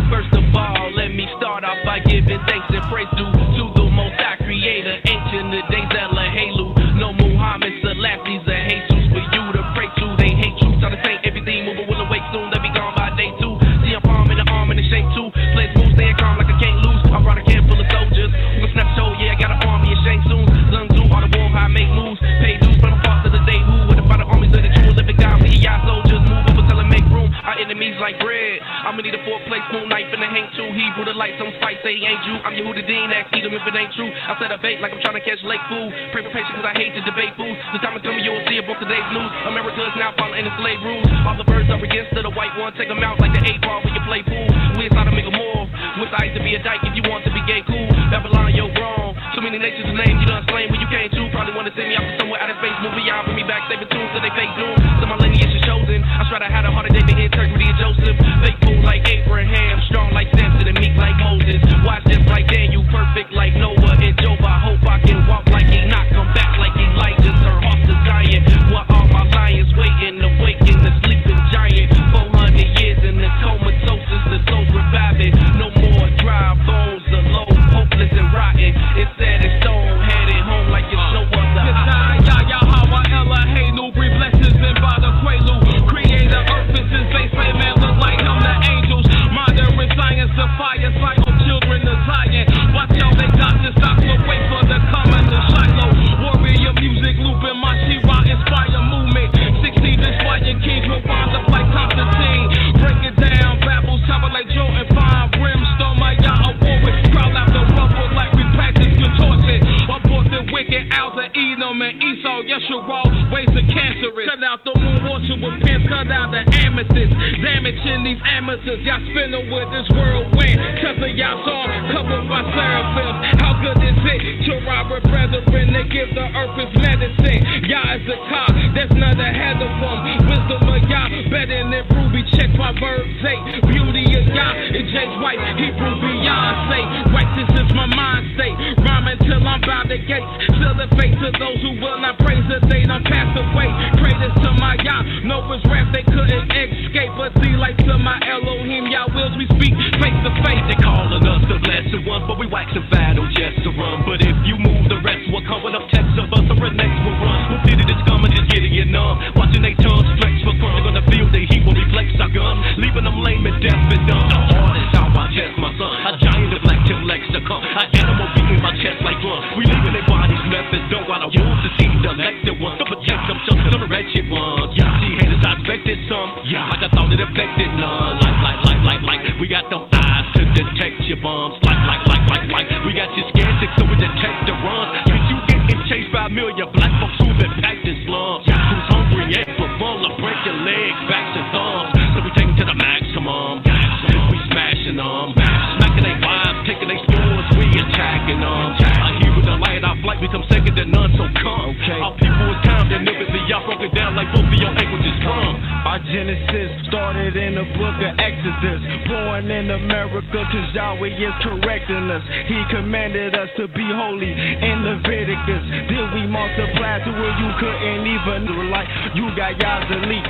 First of all, let me start off by giving thanks and praise to the Most High Creator, ancient of days, Elohelu. No Muhammad, Selassie's a Jesus for you to pray to. They hate you, try to say everything, moving will awake soon. They be gone by day 2. See I'm palm in the arm and the shape too. Players move, staying calm like I can't lose. I brought a can full of soldiers. We gon' snap show, yeah, I got an army of Shang soon. Lung do all the war, how I make moves. Pay dues from the parts of the day. Who would have fought the armies of the true living God? We y'all soldiers move over, tell them make room. Our enemies like bread. I'ma need a 4-plate spoon, knife, and a hang too. Hebrew the lights on spice, say ain't you. I'm Yehuda ask eat them if it ain't true. I set a bait like I'm trying to catch lake food. Pray for patience cause I hate to debate fools. The time is coming, you'll see it, both today's news. America is now following the slave rules. All the birds are against the white one. Take them out like the 8-ball when you play pool. We inside to make a more. Wish I used to be a dyke if you want to be gay cool. Babylon, yo, wrong. So many nations to name, you done slain when you came to. Probably want to send me out to somewhere out of space. Movie out, bring me back, save it tunes till they fake doom. So my lineage is chosen. I try to have a harder day than integrity of Joseph. Fake fool like Abraham, strong like Samson and meek like Moses. Watch just like Daniel, perfect like Noah and Job. I hope I can walk like Enoch, come back like Elijah, turn off the giant. While all my lions waiting, awaken the sleeping giant. 400 years in the comatose, the soul's reviving. No more dry bones alone, hopeless and rotten. It's set in stone, headed home like you show up the Yah'S breathe blessings and by the Quaalude. Creator earth is his base, man, look like him, the angels. Modern science, the fire cycle, children of Zion. Watch out, they got this doctor, wait for the coming to Shiloh. Warrior music looping, my She-Ra inspire movement. 16 inspired kings will wind up like Constantine. Break it down, babbles, travel like Joe and Fine. Brimstone, my Yah, a war with crowd after rubble like we practice contorted. Abort the wicked out of Edom and Esau, Yeshua, ways of cancerous. Cut out the moon water with pins, cut out the amethyst. Damaging these amateurs, y'all spinning with this whirlwind. Cause of y'all's all covered by seraphims. How good is it to rob a brethren? They give the earth its medicine. Yah is the car, there's none ahead of them. Wisdom of Yah, better than Ruby. Check Proverbs 8. Beauty of Yah is Jay's wife, Hebrew Beyonce. Righteous is my mind state. Rhyming till I'm by the gates. Still the fate to those who will not praise the day done passed away. Praises to my Yah, Noah's wrath they couldn't escape. But see like to my Elohim, Yah wills we speak face to face. They calling us the blessed ones, but we waxing battle just to run. But if you move, the rest will come with up text of us, or the next will run. Who did it is coming, just getting it numb. Watching they tongues stretch for fun. They're gonna feel the heat when we flex our guns, leaving them lame and deaf and dumb. The heart is out my chest, my son. A giant of black till legs to come. An animal beating my chest like drums. We leaving their bodies left and dumb while I wolves to see the elected ones. To protect them, just the wretched ones. See haters, I expected some. Like I thought it affected none. Like. We got them eyes to detect your bombs. Like. We got you scared sick, so we detect the runs. Since you getting chased by a million black folks who've been packed in slums. Who's hungry and for fun, I'll break your legs, backs and thumbs. So we take them to the maximum. We smashing them. Smacking their wives, taking their stores, we attacking them. I hear with the light, our flight become second to none, so come. Our people is time, deliberately, y'all broke it down like both of your languages drum. Our Genesis started in the book of Exodus. Born in America cause Yahweh is correcting us. He commanded us to be holy in Leviticus. Then we multiplied to where you couldn't even like you got Yah's elite.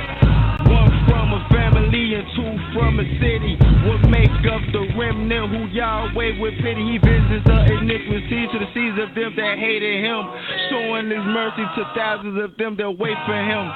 One from a family and two from a city. What make up the remnant who Yahweh with pity? He visits the iniquity to the seeds of them that hated him, showing his mercy to thousands of them that wait for him.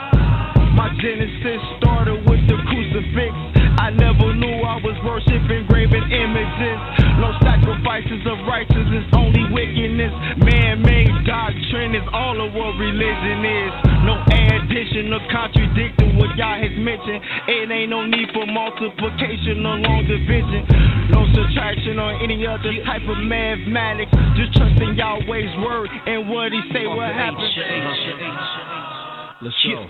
My Genesis started with the crucifix. I never knew I was worshiping graven images. No sacrifices of righteousness, only wickedness. Man-made doctrine is all of what religion is. No addition or contradicting what Yah has mentioned. It ain't no need for multiplication or long division. No subtraction or any other type of mathematics. Just trusting Yahweh's word and what he say will happen. Let's go.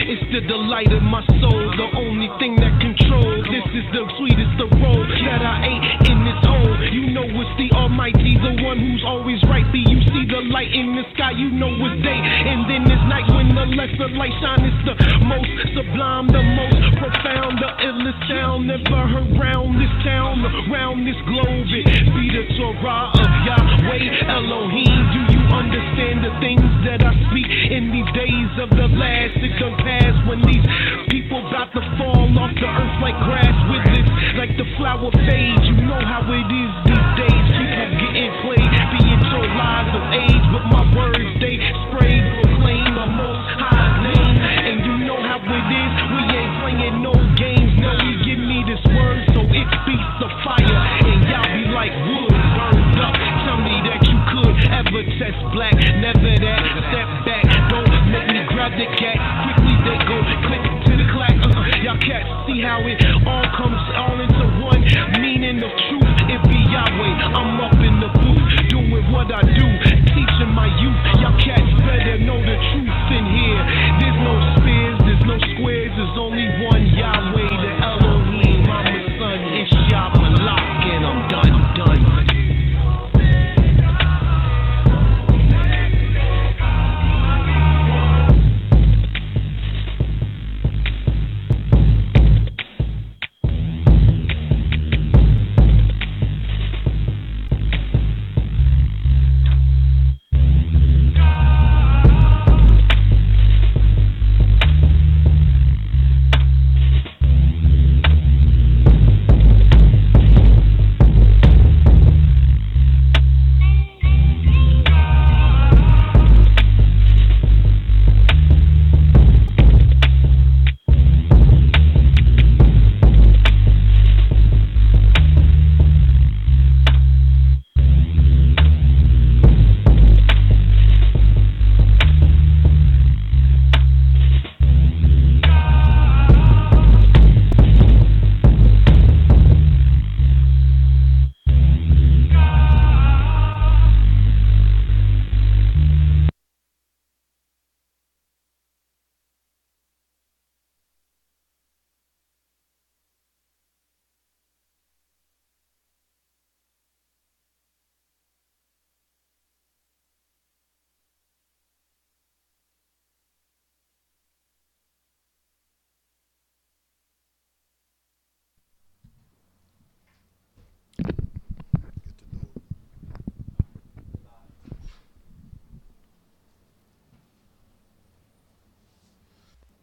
It's the delight of my soul, the only thing that controls. This is the sweetest of roll that I ate in this hole. You know it's the Almighty, the one who's always right. You see the light in the sky, you know it's day. And then it's night when the lesser light shine. It's the most sublime, the most profound, the illest sound never heard round this town, around this globe. It be the Torah of Yahweh Elohim. Do you understand the things that I speak in these days of the last? It done past when these people about to fall off the earth like grass with it, like the flower fades. You know how it is these days. People getting played, being told lies of age, but my words they spray, proclaim the most high name. And you know how it is. We ain't playing no games. No, you give me this word, so it speaks of fire, and y'all be like wood burned up. Tell me that you could ever test black. Never that. Step back. Don't make me grab the cat. Quickly they go click to the clack. Y'all cats see how it all comes all into one meaning of truth. It be Yahweh. I'm up in the booth doing what I do, teaching my youth. Y'all cats better know the truth in here. There's no spears, there's no squares. There's only one Yahweh, the Elohim. I'm the son, IshYAH, Malak, and I'm done.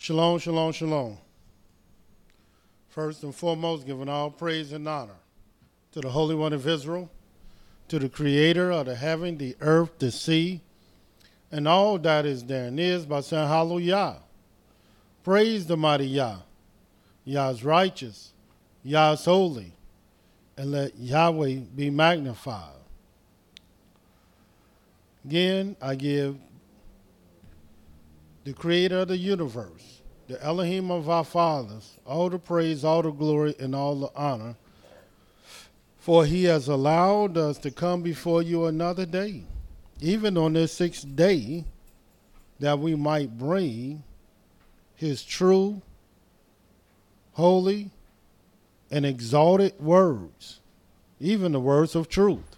Shalom, shalom, shalom. First and foremost, giving all praise and honor to the Holy One of Israel, to the Creator of the heaven, the earth, the sea, and all that is there and is, by saying hallelujah. Praise the mighty Yah. Yah is righteous, Yah is holy, and let Yahweh be magnified. Again, I give the Creator of the universe, the Elohim of our fathers, all the praise, all the glory, and all the honor, for he has allowed us to come before you another day, even on this sixth day, that we might bring his true, holy, and exalted words, even the words of truth.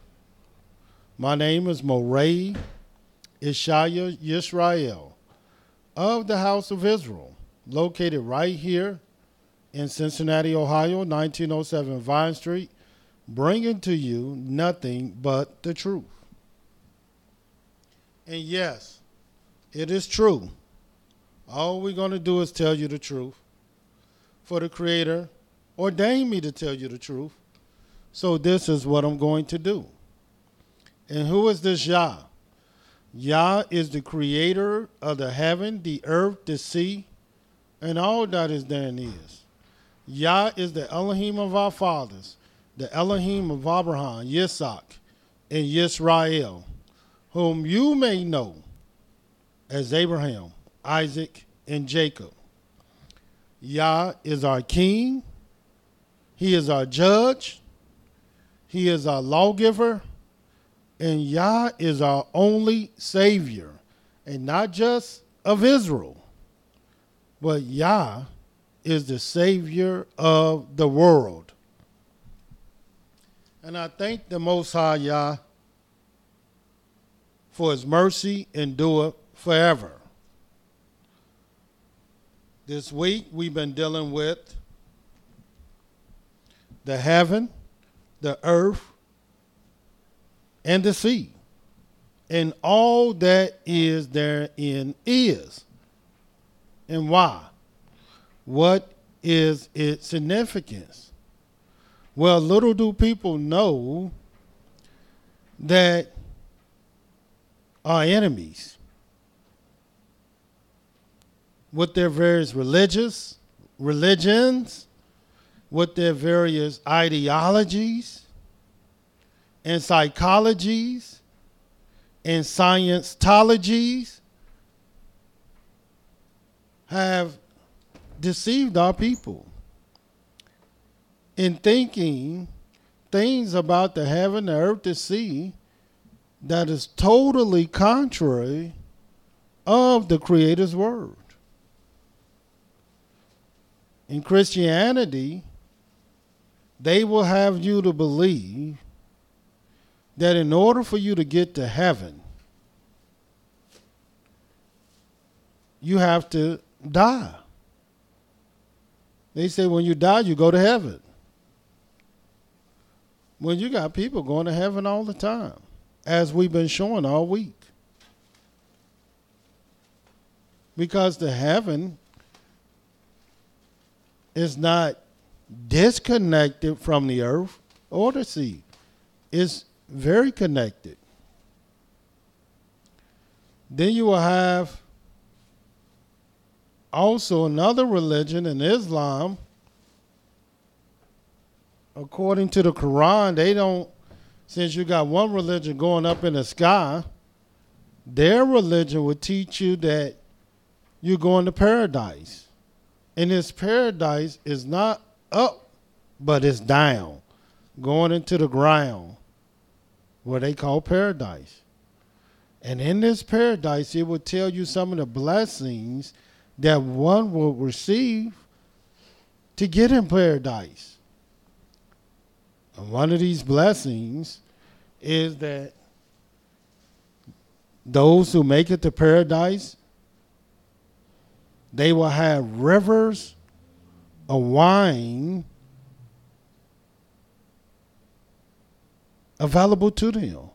My name is Mowreh IshiYAH Yisrael, of the house of Israel, located right here in Cincinnati, Ohio, 1907 Vine Street, bringing to you nothing but the truth. And yes, it is true. All we're going to do is tell you the truth. For the Creator ordained me to tell you the truth. So this is what I'm going to do. And who is this Yah? Yah is the Creator of the heaven, the earth, the sea, and all that is therein is. Yah is the Elohim of our fathers, the Elohim of Abraham, Yitzhak, and YIsraEL, whom you may know as Abraham, Isaac, and Jacob. Yah is our King. He is our judge. He is our lawgiver. And Yah is our only Savior, and not just of Israel, but Yah is the Savior of the world. And I thank the Most High Yah for his mercy endure forever. This week we've been dealing with the heaven, the earth, and the sea, and all that is therein is. And why? What is its significance? Well, little do people know that our enemies, with their various religions, with their various ideologies and psychologies and scientologies, have deceived our people in thinking things about the heaven, the earth, the sea that is totally contrary of the Creator's word. In Christianity, they will have you to believe that in order for you to get to heaven, you have to die. They say when you die, you go to heaven. When you got people going to heaven all the time, as we've been showing all week. Because the heaven is not disconnected from the earth or the sea. It's very connected. Then you will have also another religion in Islam. According to the Quran, they don't, since you got one religion going up in the sky, their religion would teach you that you're going to paradise. And this paradise is not up, but it's down, going into the ground, what they call paradise. And in this paradise, it will tell you some of the blessings that one will receive to get in paradise. And one of these blessings is that those who make it to paradise, they will have rivers of wine available to them.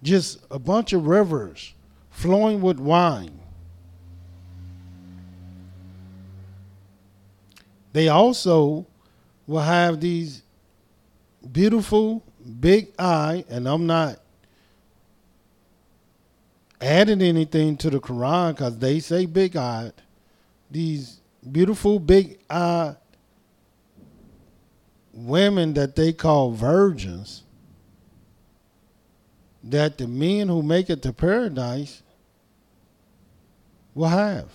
Just a bunch of rivers flowing with wine. They also will have these beautiful big eye, and I'm not adding anything to the Quran because they say big-eyed. These beautiful big-eyed women that they call virgins, that the men who make it to paradise will have.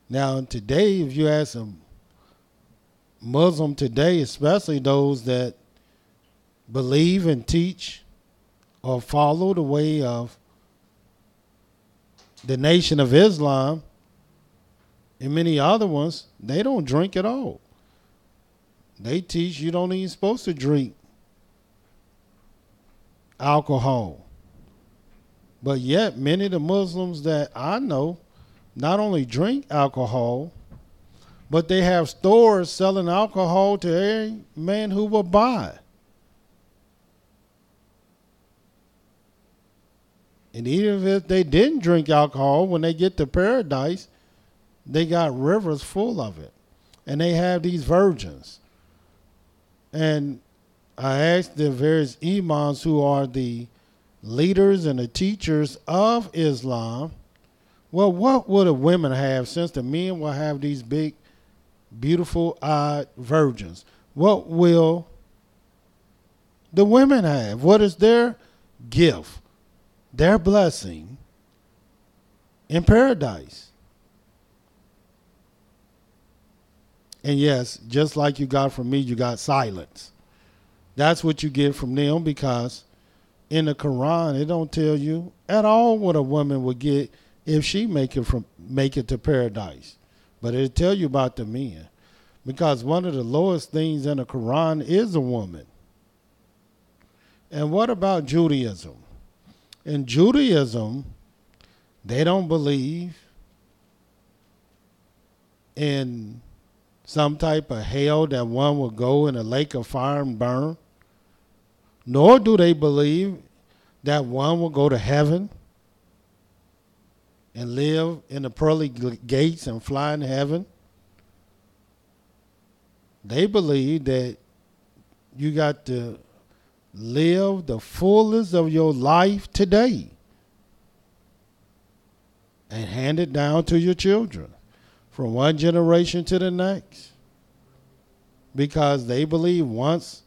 Now today, if you ask a Muslim today, especially those that believe and teach or follow the way of the Nation of Islam and many other ones, they don't drink at all. They teach you don't even supposed to drink alcohol. But yet many of the Muslims that I know not only drink alcohol, but they have stores selling alcohol to every man who will buy. And even if they didn't drink alcohol, when they get to paradise, they got rivers full of it. And they have these virgins. And I asked the various imams who are the leaders and the teachers of Islam, well, what would the women have since the men will have these big, beautiful-eyed virgins? What will the women have? What is their gift, their blessing in paradise? And yes, just like you got from me, you got silence. That's what you get from them, because in the Quran, it don't tell you at all what a woman would get if she make it to paradise. But it'll tell you about the men. Because one of the lowest things in the Quran is a woman. And what about Judaism? In Judaism, they don't believe in some type of hell that one will go in a lake of fire and burn. Nor do they believe that one will go to heaven and live in the pearly gates and fly in heaven. They believe that you got to live the fullest of your life today and hand it down to your children from one generation to the next. Because they believe once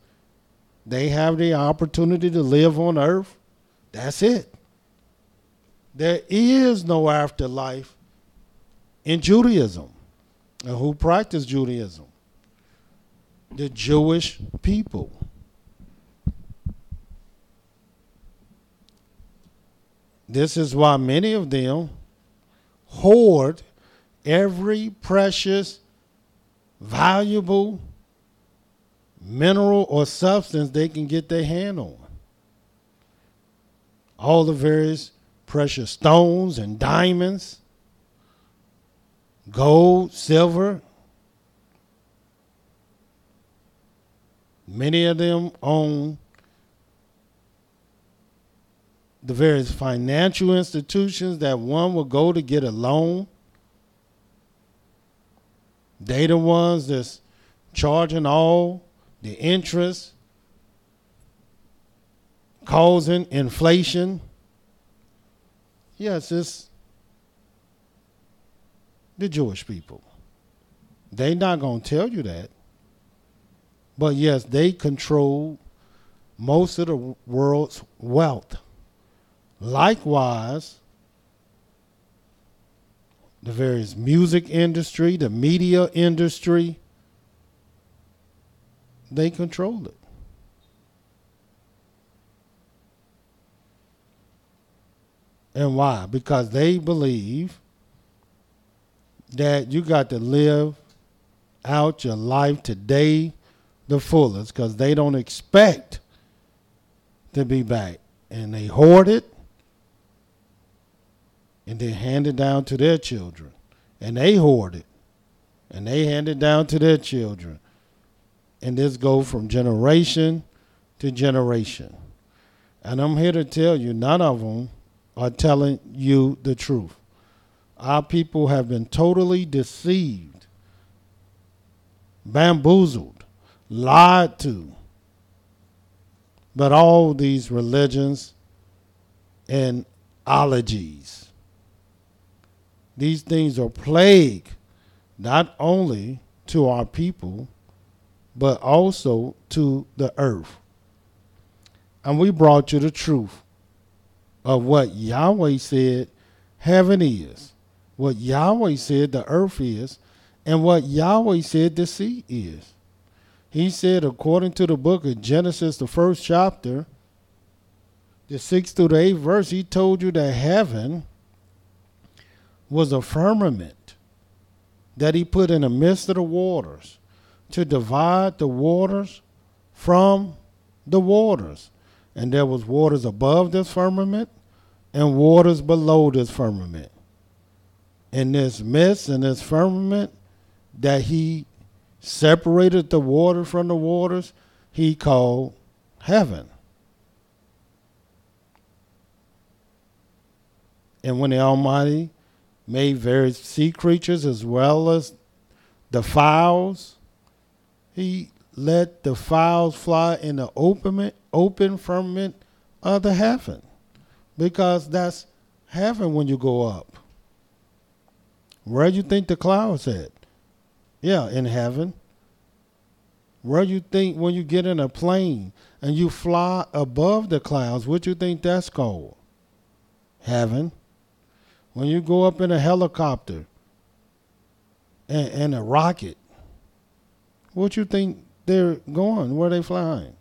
they have the opportunity to live on earth, that's it. There is no afterlife in Judaism. And who practice Judaism? The Jewish people. This is why many of them hoard every precious, valuable mineral or substance they can get their hand on. All the various precious stones and diamonds, gold, silver. Many of them own the various financial institutions that one will go to get a loan. They the ones that's charging all the interest, causing inflation. Yes, it's the Jewish people. They're not going to tell you that. But yes, they control most of the world's wealth. Likewise, the various music industry, the media industry, they control it. And why? Because they believe that you got to live out your life today the fullest, because they don't expect to be back. And they hoard it and then hand it down to their children. And they hoard it and they hand it down to their children. And this goes from generation to generation. And I'm here to tell you, none of them are telling you the truth. Our people have been totally deceived, bamboozled, lied to. But all these religions and ologies, these things are plague not only to our people, but also to the earth. And we brought you the truth of what Yahweh said heaven is, what Yahweh said the earth is, and what Yahweh said the sea is. He said, according to the book of Genesis, the 1st chapter, the 6th through the 8th verse, he told you that heaven was a firmament that he put in the midst of the waters to divide the waters from the waters. And there was waters above this firmament and waters below this firmament. In this mist and this firmament that he separated the water from the waters, he called heaven. And when the Almighty made various sea creatures as well as the fowls, he let the fowls fly in the open firmament of the heaven, because that's heaven when you go up. Where do you think the clouds at? Yeah, in heaven. Where do you think when you get in a plane and you fly above the clouds, what do you think that's called? Heaven. When you go up in a helicopter and a rocket, what you think they're going? Where they flying?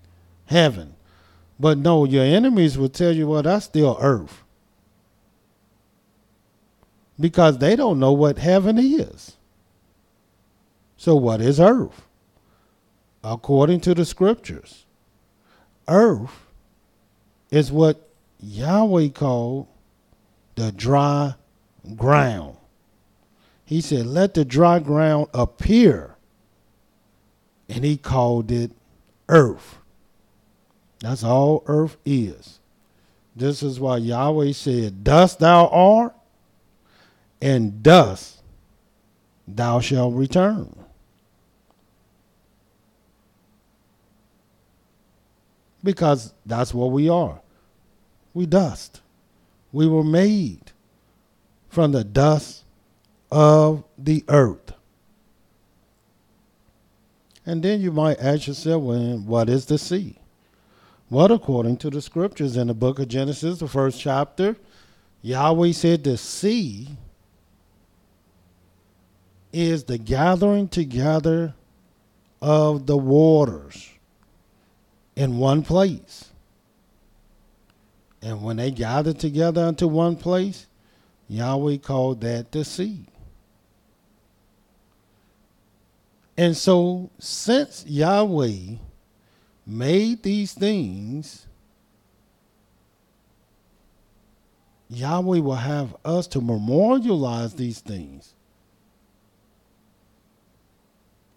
Heaven. But no, your enemies will tell you, well, that's still earth. because they don't know what heaven is. So what is earth? According to the scriptures, earth is what Yahweh called the dry ground. He said, let the dry ground appear. And he called it earth. That's all earth is. This is why Yahweh said, dust thou art, and dust thou shalt return. Because that's what we are. We dust. We were made from the dust of the earth. And then you might ask yourself, well, what is the sea? Well, according to the scriptures in the book of Genesis, the first chapter, Yahweh said the sea is the gathering together of the waters in one place. And when they gathered together into one place, Yahweh called that the sea. And so, since Yahweh made these things, Yahweh will have us to memorialize these things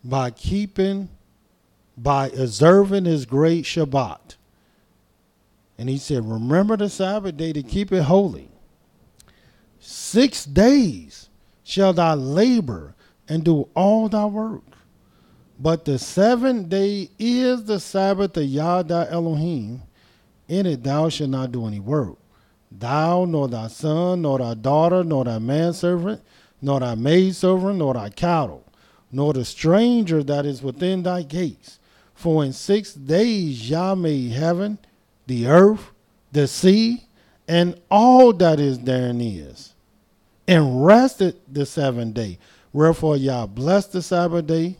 by observing his great Shabbat. And he said, remember the Sabbath day to keep it holy. 6 days shall thou labor and do all thy work. But the 7th day is the Sabbath of Yah thy Elohim. In it thou shalt not do any work. Thou, nor thy son, nor thy daughter, nor thy manservant, nor thy maidservant, nor thy cattle, nor the stranger that is within thy gates. For in 6 days Yah made heaven, the earth, the sea, and all that is therein is, and rested the 7th day. Wherefore Yah blessed the Sabbath day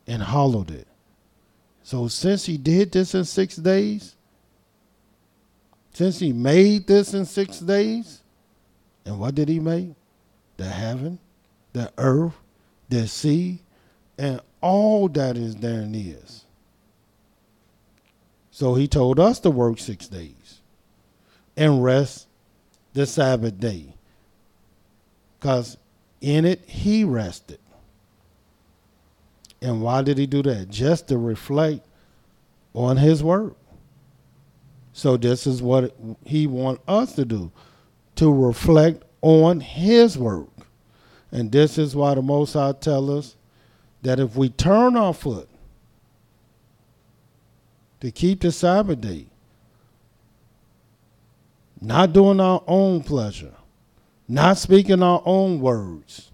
and hallowed it. So since he did this in 6 days, since he made this in 6 days, and what did he make? The heaven, the earth, the sea, and all that is therein is. So he told us to work 6 days and rest the Sabbath day, because in it he rested. And why did he do that? Just to reflect on his work. So this is what he wants us to do, to reflect on his work. And this is why the Most High tells us that if we turn our foot to keep the Sabbath day, not doing our own pleasure, not speaking our own words,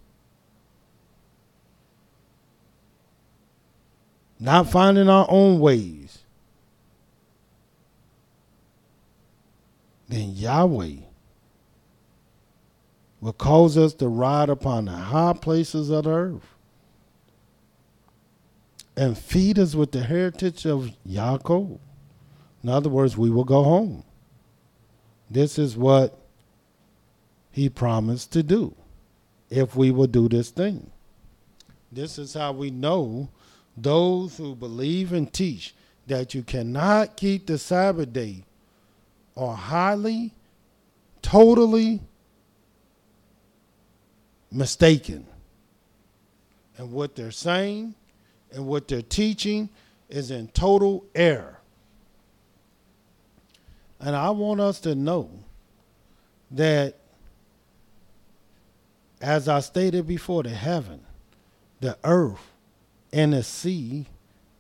not finding our own ways, then Yahweh will cause us to ride upon the high places of the earth and feed us with the heritage of Yaakov. In other words, we will go home. This is what he promised to do if we will do this thing. This is how we know those who believe and teach that you cannot keep the Sabbath day are highly, totally mistaken. And what they're saying and what they're teaching is in total error. And I want us to know that, as I stated before, the heaven, the earth, and the sea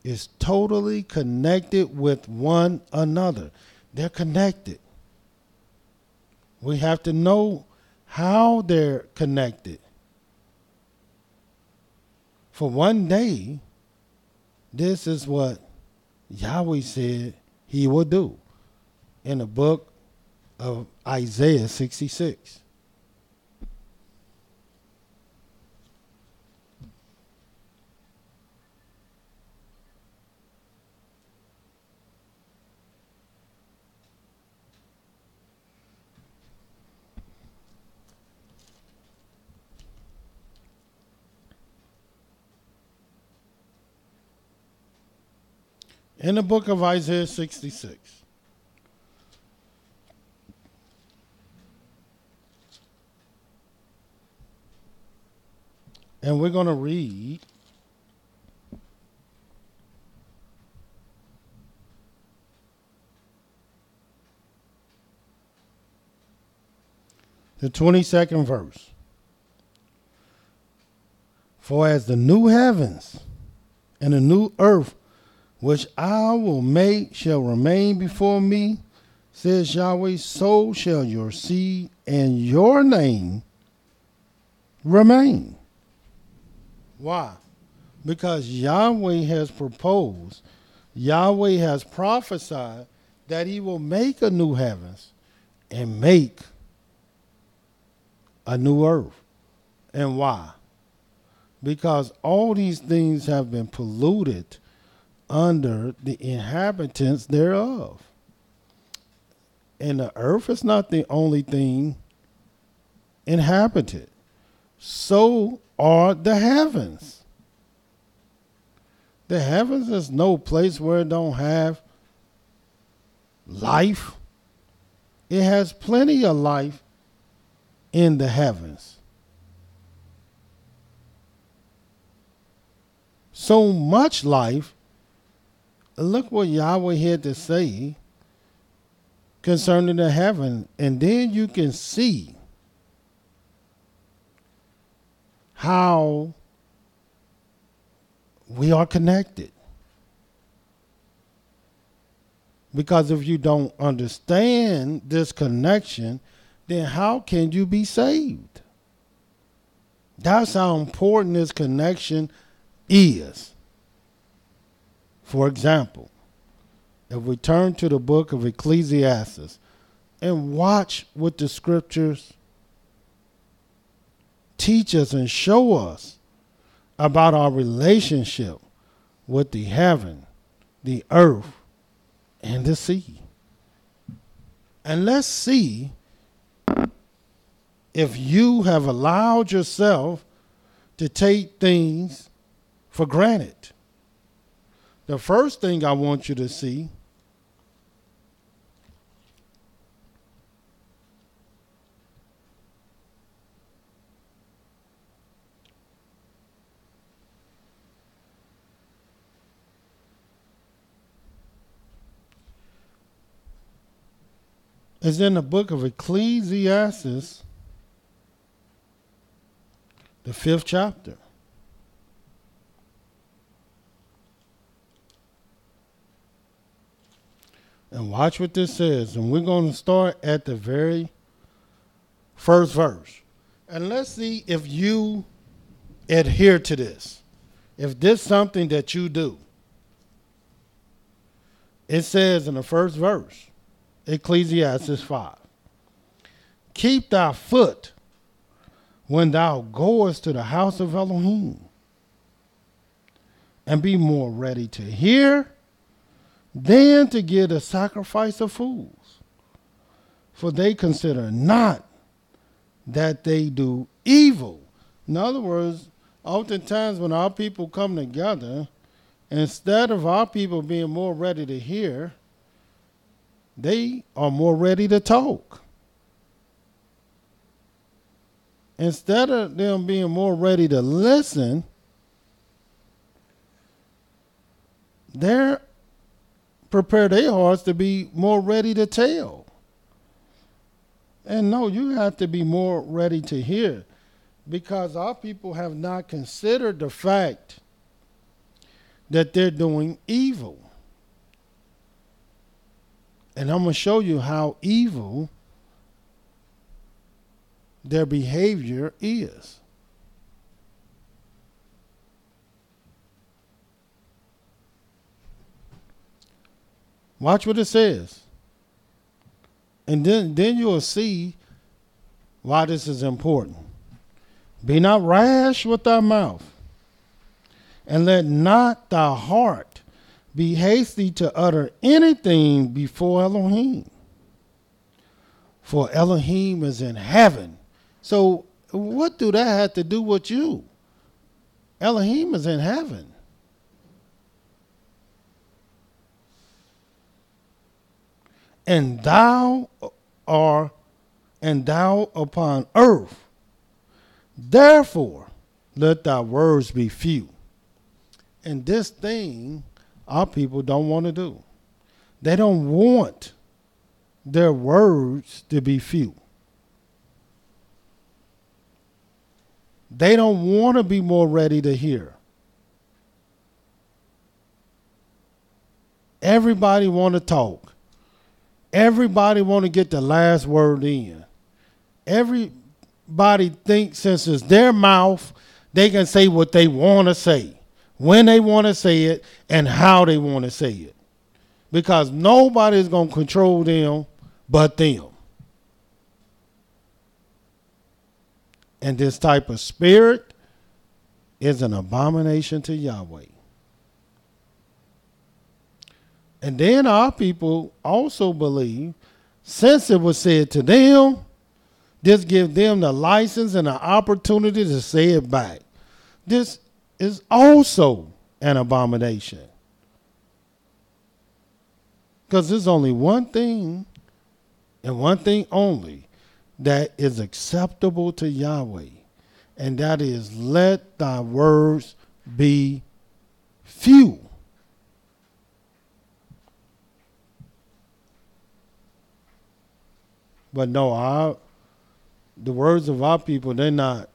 is totally connected with one another. They're connected. We have to know how they're connected. For one day, this is what Yahweh said he would do in the book of Isaiah 66. in the book of Isaiah 66. And we're going to read the 22nd verse. For as the new heavens and the new earth which I will make shall remain before me, says Yahweh, so shall your seed and your name remain. Why? Because Yahweh has proposed, Yahweh has prophesied that he will make a new heavens and make a new earth. And why? Because all these things have been polluted under the inhabitants thereof. And the earth is not the only thing inhabited. So are the heavens. The heavens is no place where it don't have life. It has plenty of life in the heavens. So much life. Look what Yahweh had to say concerning the heaven. And then you can see how we are connected. Because if you don't understand this connection, then how can you be saved? That's how important this connection is. For example, if we turn to the book of Ecclesiastes and watch what the scriptures teach us and show us about our relationship with the heaven, the earth, and the sea. And let's see if you have allowed yourself to take things for granted. The first thing I want you to see is in the book of Ecclesiastes, the 5th chapter. And watch what this says. And we're going to start at the very first verse. And let's see if you adhere to this. If this is something that you do. It says in the first verse, Ecclesiastes 5. Keep thy foot when thou goest to the house of Elohim, and be more ready to hear than to give the sacrifice of fools. For they consider not that they do evil. In other words, oftentimes when our people come together, instead of our people being more ready to hear, they are more ready to talk. Instead of them being more ready to listen, they're prepare their hearts to be more ready to tell. And no, you have to be more ready to hear, because our people have not considered the fact that they're doing evil. And I'm going to show you how evil their behavior is. Watch what it says. And then you'll see why this is important. Be not rash with thy mouth, and let not thy heart be hasty to utter anything before Elohim. For Elohim is in heaven. So what do that have to do with you? Elohim is in heaven. and thou upon earth. Therefore, let thy words be few. And this thing our people don't want to do. They don't want their words to be few. They don't want to be more ready to hear. Everybody want to talk. Everybody want to get the last word in. Everybody thinks since it's their mouth, they can say what they want to say, when they want to say it, and how they want to say it. Because nobody's going to control them but them. And this type of spirit is an abomination to Yahweh. And then our people also believe, since it was said to them, this gives them the license and the opportunity to say it back. This is also an abomination. Because there's only one thing and one thing only that is acceptable to Yahweh. And that is, let thy words be few. But no, the words of our people, they're not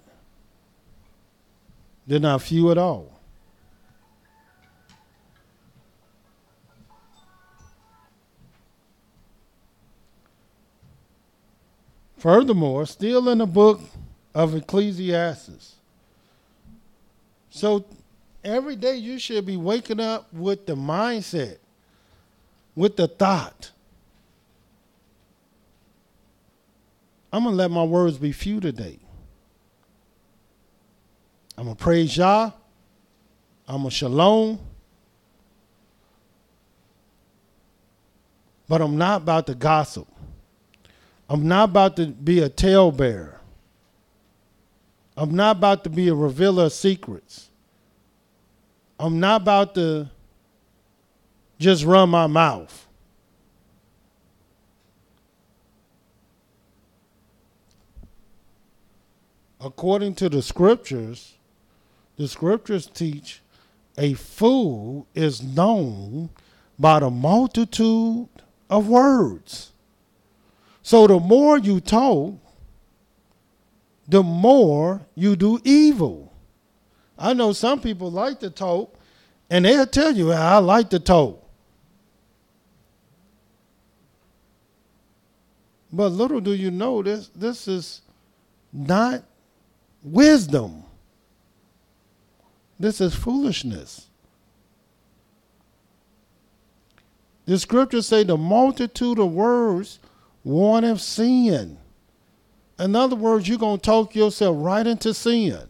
few at all. Furthermore, still in the book of Ecclesiastes. So every day you should be waking up with the mindset, with the thought, I'm going to let my words be few today. I'm going to praise Yah. I'm going to shalom. But I'm not about to gossip. I'm not about to be a talebearer. I'm not about to be a revealer of secrets. I'm not about to just run my mouth. According to the scriptures teach a fool is known by the multitude of words. So the more you talk, the more you do evil. I know some people like to talk, and they'll tell you, I like to talk. But little do you know, this is not wisdom. This is foolishness. The scriptures say the multitude of words warneth sin. In other words, you're going to talk yourself right into sin,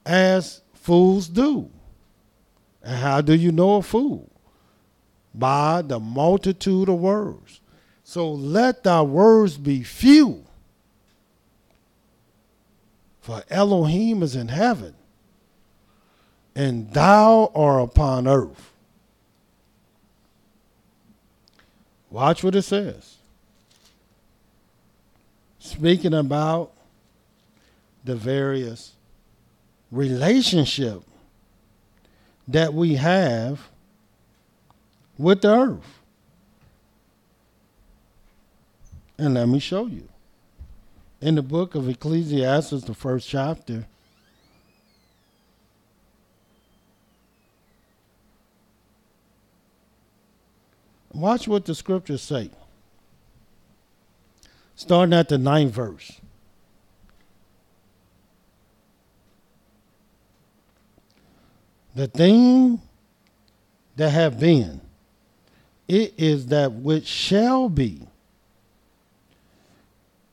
as fools do. And how do you know a fool? By the multitude of words. So let thy words be few. For Elohim is in heaven, and thou art upon earth. Watch what it says. Speaking about the various relationship that we have with the earth. And let me show you. In the book of Ecclesiastes, the 1st chapter, watch what the scriptures say. Starting at the 9th verse. The thing that have been, it is that which shall be.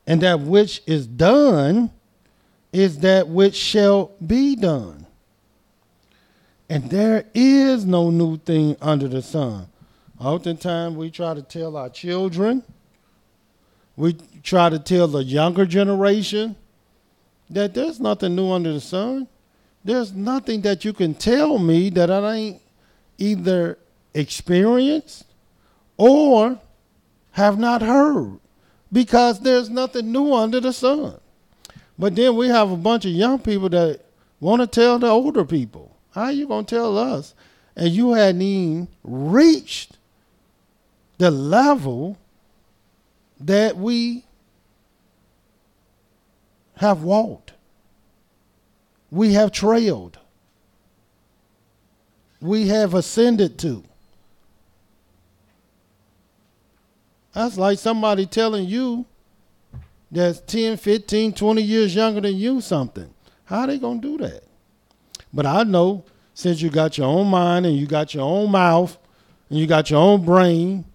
And that which is done is that which shall be done. And there is no new thing under the sun. Oftentimes we try to tell our children, we try to tell the younger generation that there's nothing new under the sun. There's nothing that you can tell me that I ain't either experienced or have not heard, because there's nothing new under the sun. But then we have a bunch of young people that want to tell the older people. How you going to tell us? And you hadn't even reached the level that we have walked. We have trailed. We have ascended to. That's like somebody telling you that's 10, 15, 20 years younger than you something. How are they going to do that? But I know, since you got your own mind and you got your own mouth and you got your own brain,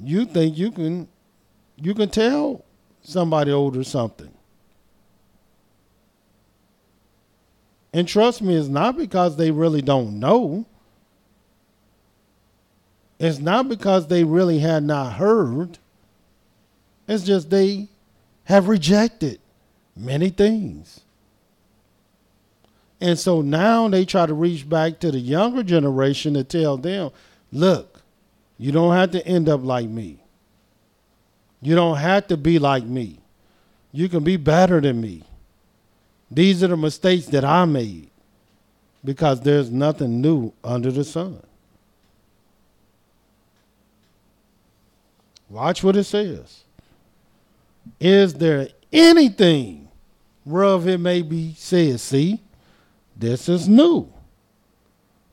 you think you can tell somebody older something. And trust me, it's not because they really don't know. It's not because they really had not heard. It's just they have rejected many things. And so now they try to reach back to the younger generation to tell them, look, you don't have to end up like me. You don't have to be like me. You can be better than me. These are the mistakes that I made, because there's nothing new under the sun. Watch what it says. Is there anything whereof it may be said, see, this is new?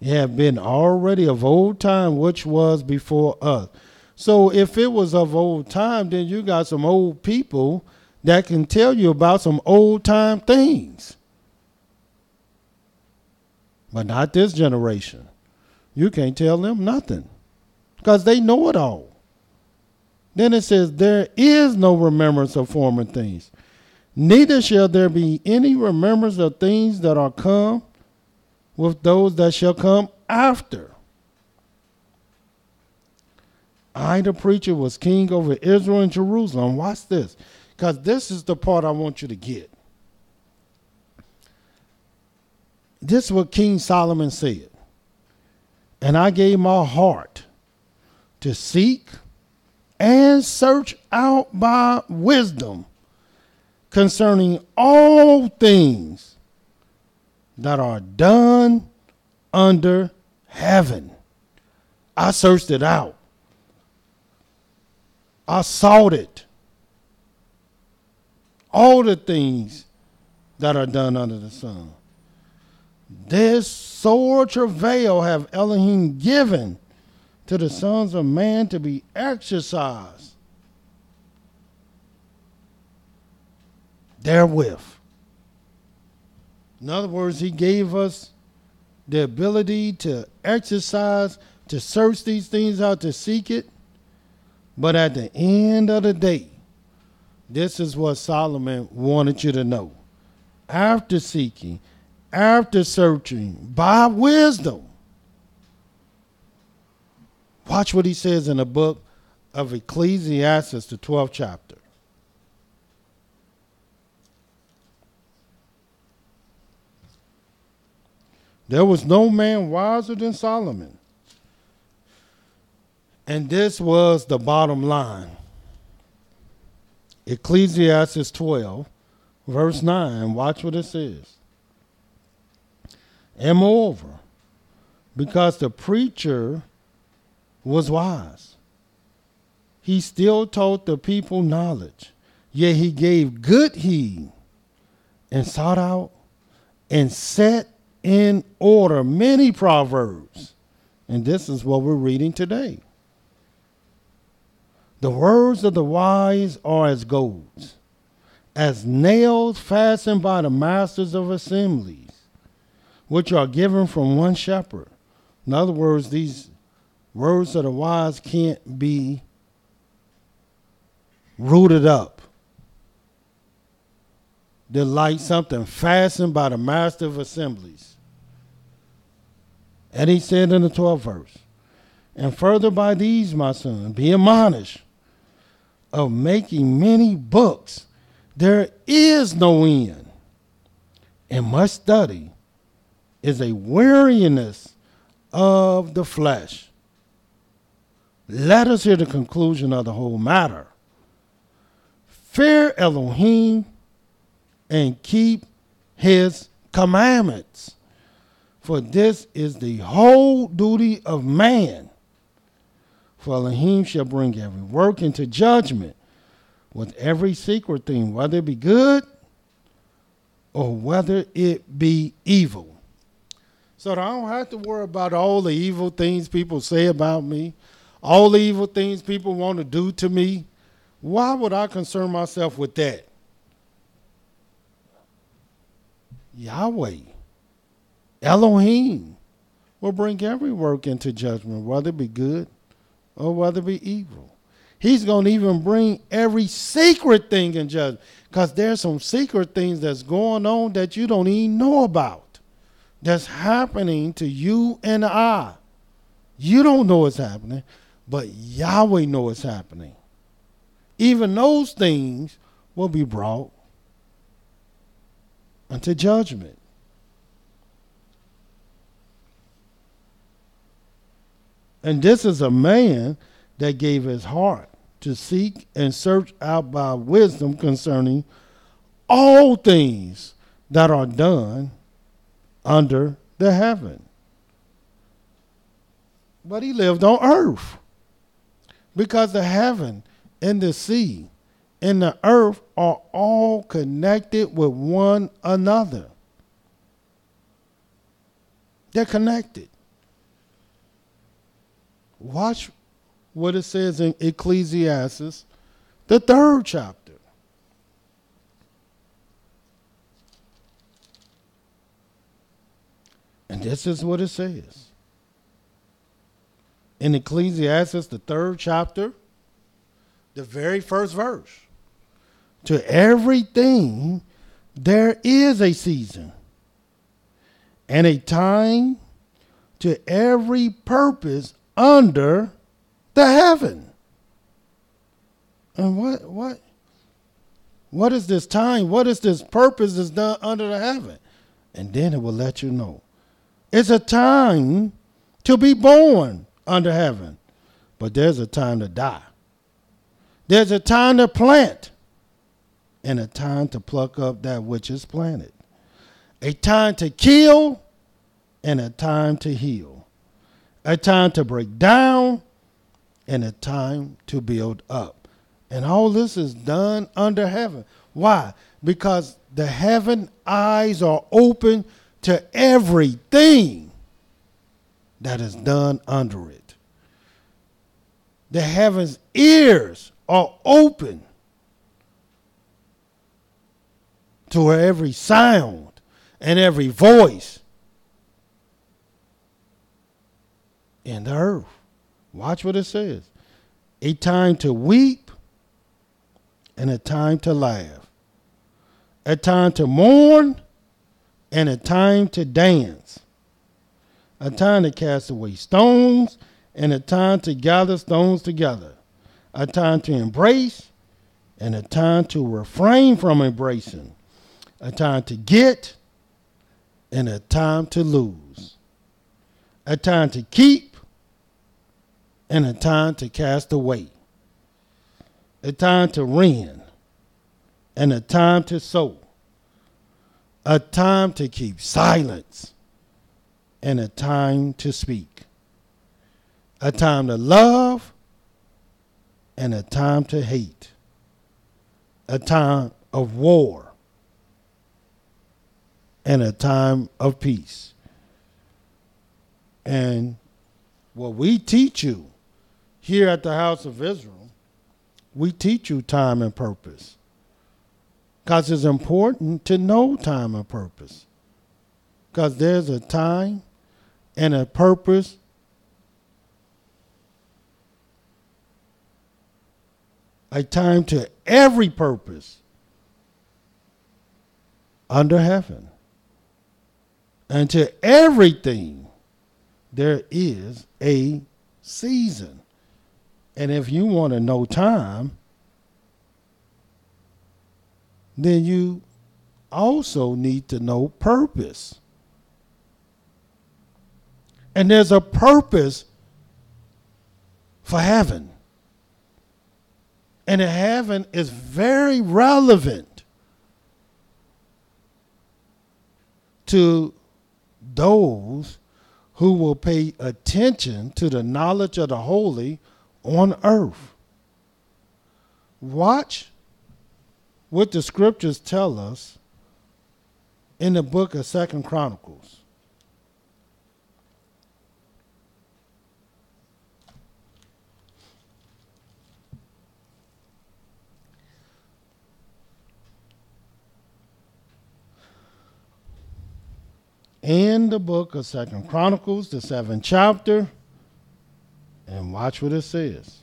It have been already of old time, which was before us. So if it was of old time, then you got some old people that can tell you about some old time things. But not this generation. You can't tell them nothing, because they know it all. Then it says, there is no remembrance of former things, neither shall there be any remembrance of things that are come with those that shall come after. I, the preacher, was king over Israel and Jerusalem. Watch this, because this is the part I want you to get. This is what King Solomon said. And I gave my heart to seek and search out by wisdom concerning all things that are done under heaven. I searched it out. I sought it. All the things that are done under the sun. This sore travail have Elohim given to the sons of man to be exercised therewith. In other words, he gave us the ability to exercise, to search these things out, to seek it. But at the end of the day, this is what Solomon wanted you to know. After seeking, after searching by wisdom, watch what he says in the book of Ecclesiastes, the 12th chapter. There was no man wiser than Solomon. And this was the bottom line. Ecclesiastes 12, verse 9. Watch what it says. And moreover, because the preacher was wise, he still taught the people knowledge, yet he gave good heed and sought out and set in order many proverbs. And this is what we're reading today. The words of the wise are as gold, as nails fastened by the masters of assemblies, which are given from one shepherd. In other words, these words of the wise can't be rooted up. They're like something fastened by the master of assemblies. And he said in the 12th verse, and further by these, my son, be admonished of making many books. There is no end, and much study is a weariness of the flesh. Let us hear the conclusion of the whole matter. Fear Elohim and keep his commandments, for this is the whole duty of man. For Elohim shall bring every work into judgment with every secret thing, whether it be good or whether it be evil. So that I don't have to worry about all the evil things people say about me, all the evil things people want to do to me. Why would I concern myself with that? Yahweh, Elohim, will bring every work into judgment, whether it be good or whether it be evil. He's going to even bring every secret thing in judgment, because there's some secret things that's going on that you don't even know about, that's happening to you and I. You don't know it's happening, but Yahweh knows it's happening. Even those things will be brought unto judgment. And this is a man that gave his heart to seek and search out by wisdom concerning all things that are done under the heaven. But he lived on earth, because the heaven and the sea and the earth are all connected with one another. They're connected. Watch what it says in Ecclesiastes, the 3rd chapter. And this is what it says. In Ecclesiastes, the 3rd chapter, the very first verse. To everything there is a season and a time to every purpose under the heaven. And what is this time? What is this purpose that's done under the heaven? And then it will let you know. It's a time to be born under heaven, but there's a time to die. There's a time to plant and a time to pluck up that which is planted. A time to kill and a time to heal. A time to break down and a time to build up. And all this is done under heaven. Why? Because the heaven eyes are open to everything that is done under it. The heaven's ears are open to every sound and every voice in the earth. Watch what it says. A time to weep and a time to laugh. A time to mourn and a time to dance. A time to cast away stones and a time to gather stones together. A time to embrace and a time to refrain from embracing. A time to get and a time to lose. A time to keep and a time to cast away. A time to rend and a time to sow. A time to keep silence and a time to speak. A time to love and a time to hate. A time of war and a time of peace. And what we teach you here at the House of Israel, we teach you time and purpose. Because it's important to know time and purpose. Because there's a time and a purpose a time to every purpose under heaven. And to everything there is a season. And if you want to know time, then you also need to know purpose. And there's a purpose for heaven. And heaven is very relevant to those who will pay attention to the knowledge of the holy on earth. Watch what the scriptures tell us in the book of 2 Chronicles. In the book of 2 Chronicles, the 7th chapter, and watch what it says.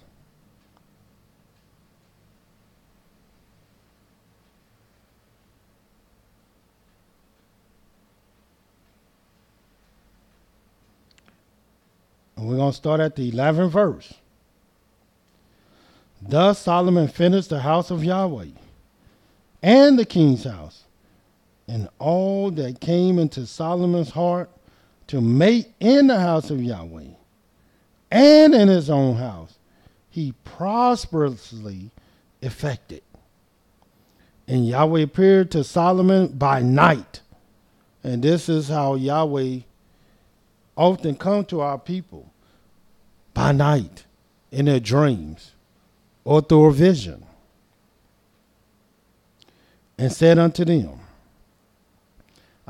And we're going to start at the 11th verse. Thus Solomon finished the house of Yahweh and the king's house, and all that came into Solomon's heart to make in the house of Yahweh and in his own house, he prosperously effected. And Yahweh appeared to Solomon by night. And this is how Yahweh often come to our people, by night, in their dreams, or through a vision, and said unto them,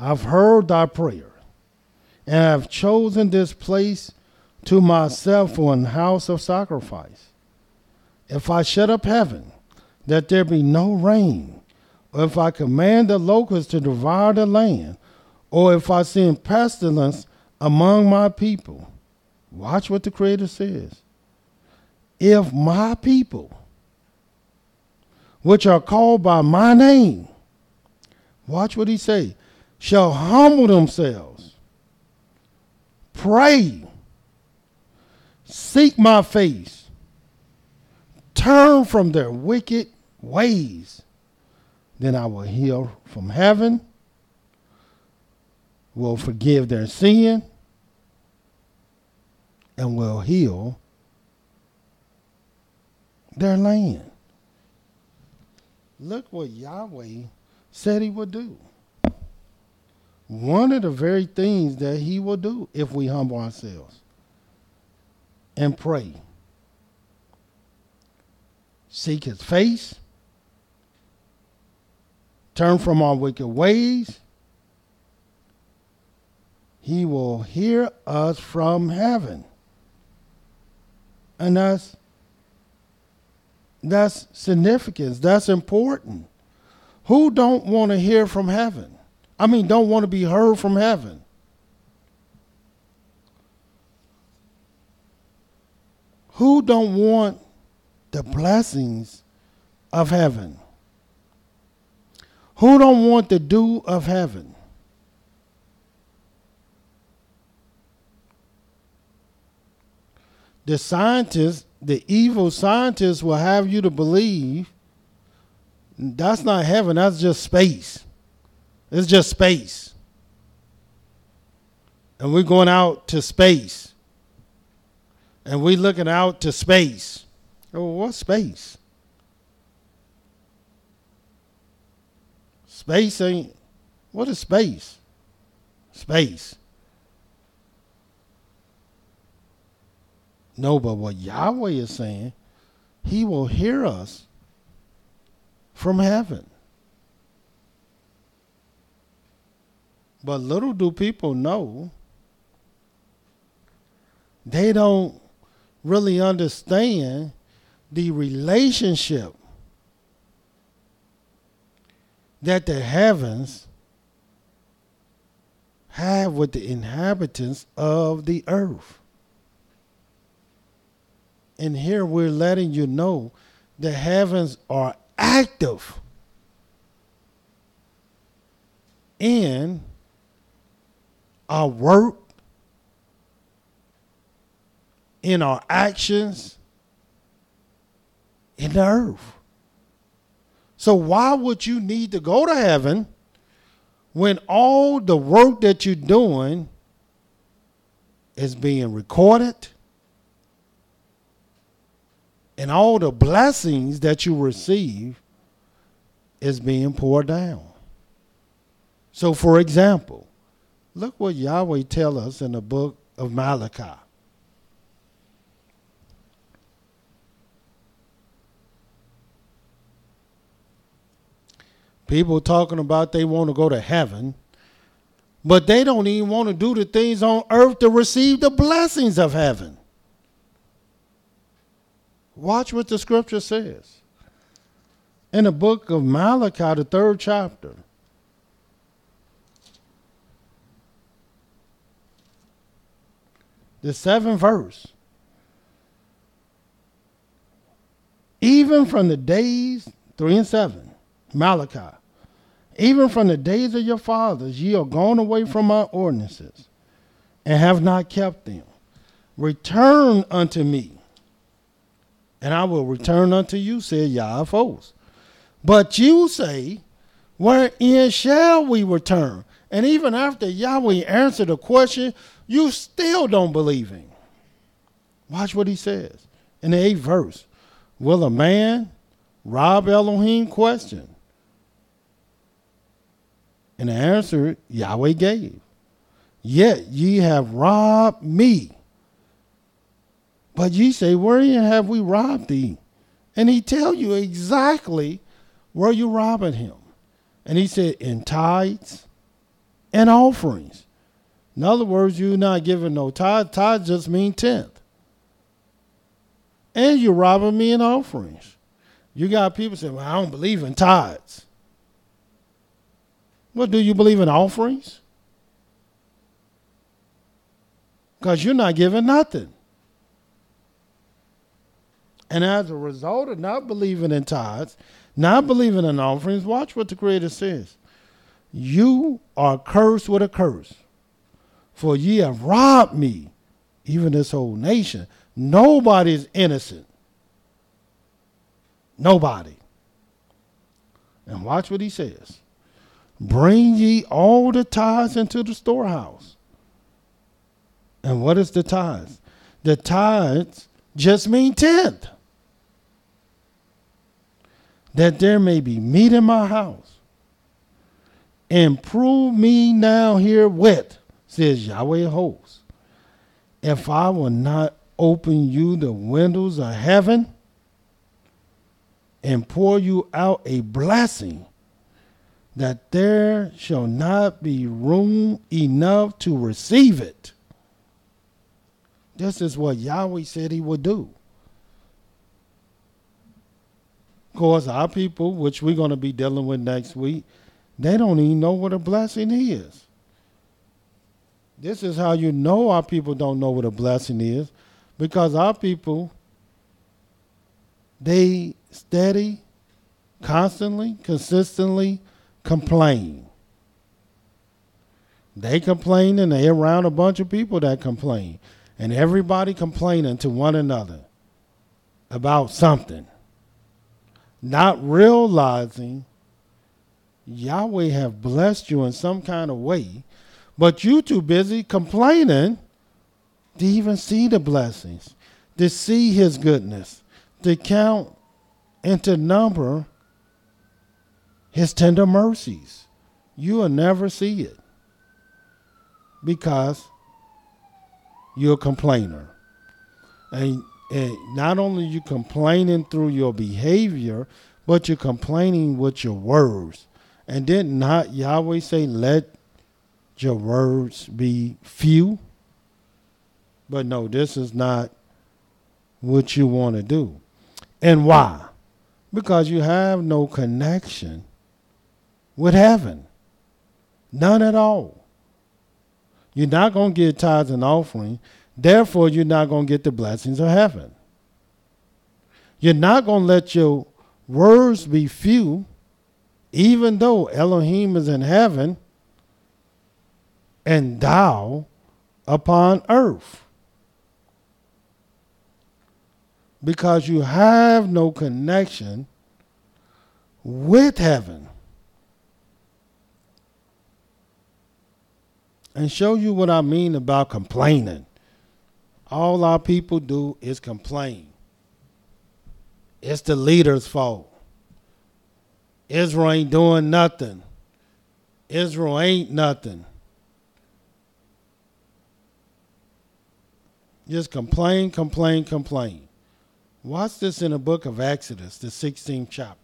I've heard thy prayer, and I have chosen this place to myself for an house of sacrifice. If I shut up heaven, that there be no rain, or if I command the locusts to devour the land, or if I send pestilence among my people. Watch what the Creator says. If my people, which are called by my name, watch what he say, shall humble themselves, pray, seek my face, turn from their wicked ways, then I will hear from heaven, will forgive their sin, and will heal their land. Look what Yahweh said he would do. One of the very things that he will do if we humble ourselves and pray. Seek his face. Turn from our wicked ways. He will hear us from heaven. And that's significant. That's important. Who don't want to hear from heaven? Don't want to be heard from heaven. Who don't want the blessings of heaven? Who don't want the dew of heaven? The scientists, the evil scientists will have you to believe that's not heaven, that's just space. It's just space. And we're going out to space. And we're looking out to space. Oh, what's space? Space ain't, what is space? Space. No, but what Yahweh is saying, he will hear us from heaven. But little do people know, they don't really understand the relationship that the heavens have with the inhabitants of the earth. And here we're letting you know the heavens are active in our work, in our actions, in the earth. So why would you need to go to heaven when all the work that you're doing is being recorded, And all the blessings that you receive is being poured down. So, for example, look what Yahweh tells us in the book of Malachi. People talking about they want to go to heaven, but they don't even want to do the things on earth to receive the blessings of heaven. Watch what the scripture says. In the book of Malachi, the 3rd chapter. The 7th verse. Even from the days, 3 and 7, Malachi. Even from the days of your fathers, ye are gone away from my ordinances, and have not kept them. Return unto me, and I will return unto you, said Yah of hosts. But you say, wherein shall we return? And even after Yahweh answered the question, you still don't believe him. Watch what he says in the 8th verse. Will a man rob Elohim? Question. And the answer Yahweh gave. Yet ye have robbed me. But ye say, wherein have we robbed thee? And he tell you exactly where you robbing him. And he said, in tithes and offerings. In other words, you're not giving no tithe. Tithe just mean 10th. And you're robbing me in offerings. You got people saying, well, I don't believe in tithes. Well, do you believe in offerings? Because you're not giving nothing. And as a result of not believing in tithes, not believing in offerings, watch what the Creator says. You are cursed with a curse, for ye have robbed me, even this whole nation. Nobody is innocent. Nobody. And watch what he says. Bring ye all the tithes into the storehouse. And what is the tithes? The tithes just mean 10th. That there may be meat in my house. And prove me now herewith, says Yahweh of hosts, if I will not open you the windows of heaven and pour you out a blessing, that there shall not be room enough to receive it. This is what Yahweh said he would do. Of course, our people, which we're going to be dealing with next week, they don't even know what a blessing is. This is how you know our people don't know what a blessing is, because our people, they steady, constantly, consistently complain. They complain, and they're around a bunch of people that complain. And everybody complaining to one another about something. Not realizing Yahweh have blessed you in some kind of way, but you too busy complaining to even see the blessings, to see his goodness, to count and to number his tender mercies. You will never see it because you're a complainer. And not only you complaining through your behavior, but you're complaining with your words. And did not Yahweh say, let your words be few? But no, this is not what you want to do. And why? Because you have no connection with heaven. None at all. You're not going to get tithes and offering. Therefore, you're not going to get the blessings of heaven. You're not going to let your words be few, even though Elohim is in heaven and thou upon earth. Because you have no connection with heaven. And show you what I mean about complaining. All our people do is complain. It's the leader's fault. Israel ain't doing nothing. Israel ain't nothing. Just complain, complain, complain. Watch this in the book of Exodus, the 16th chapter.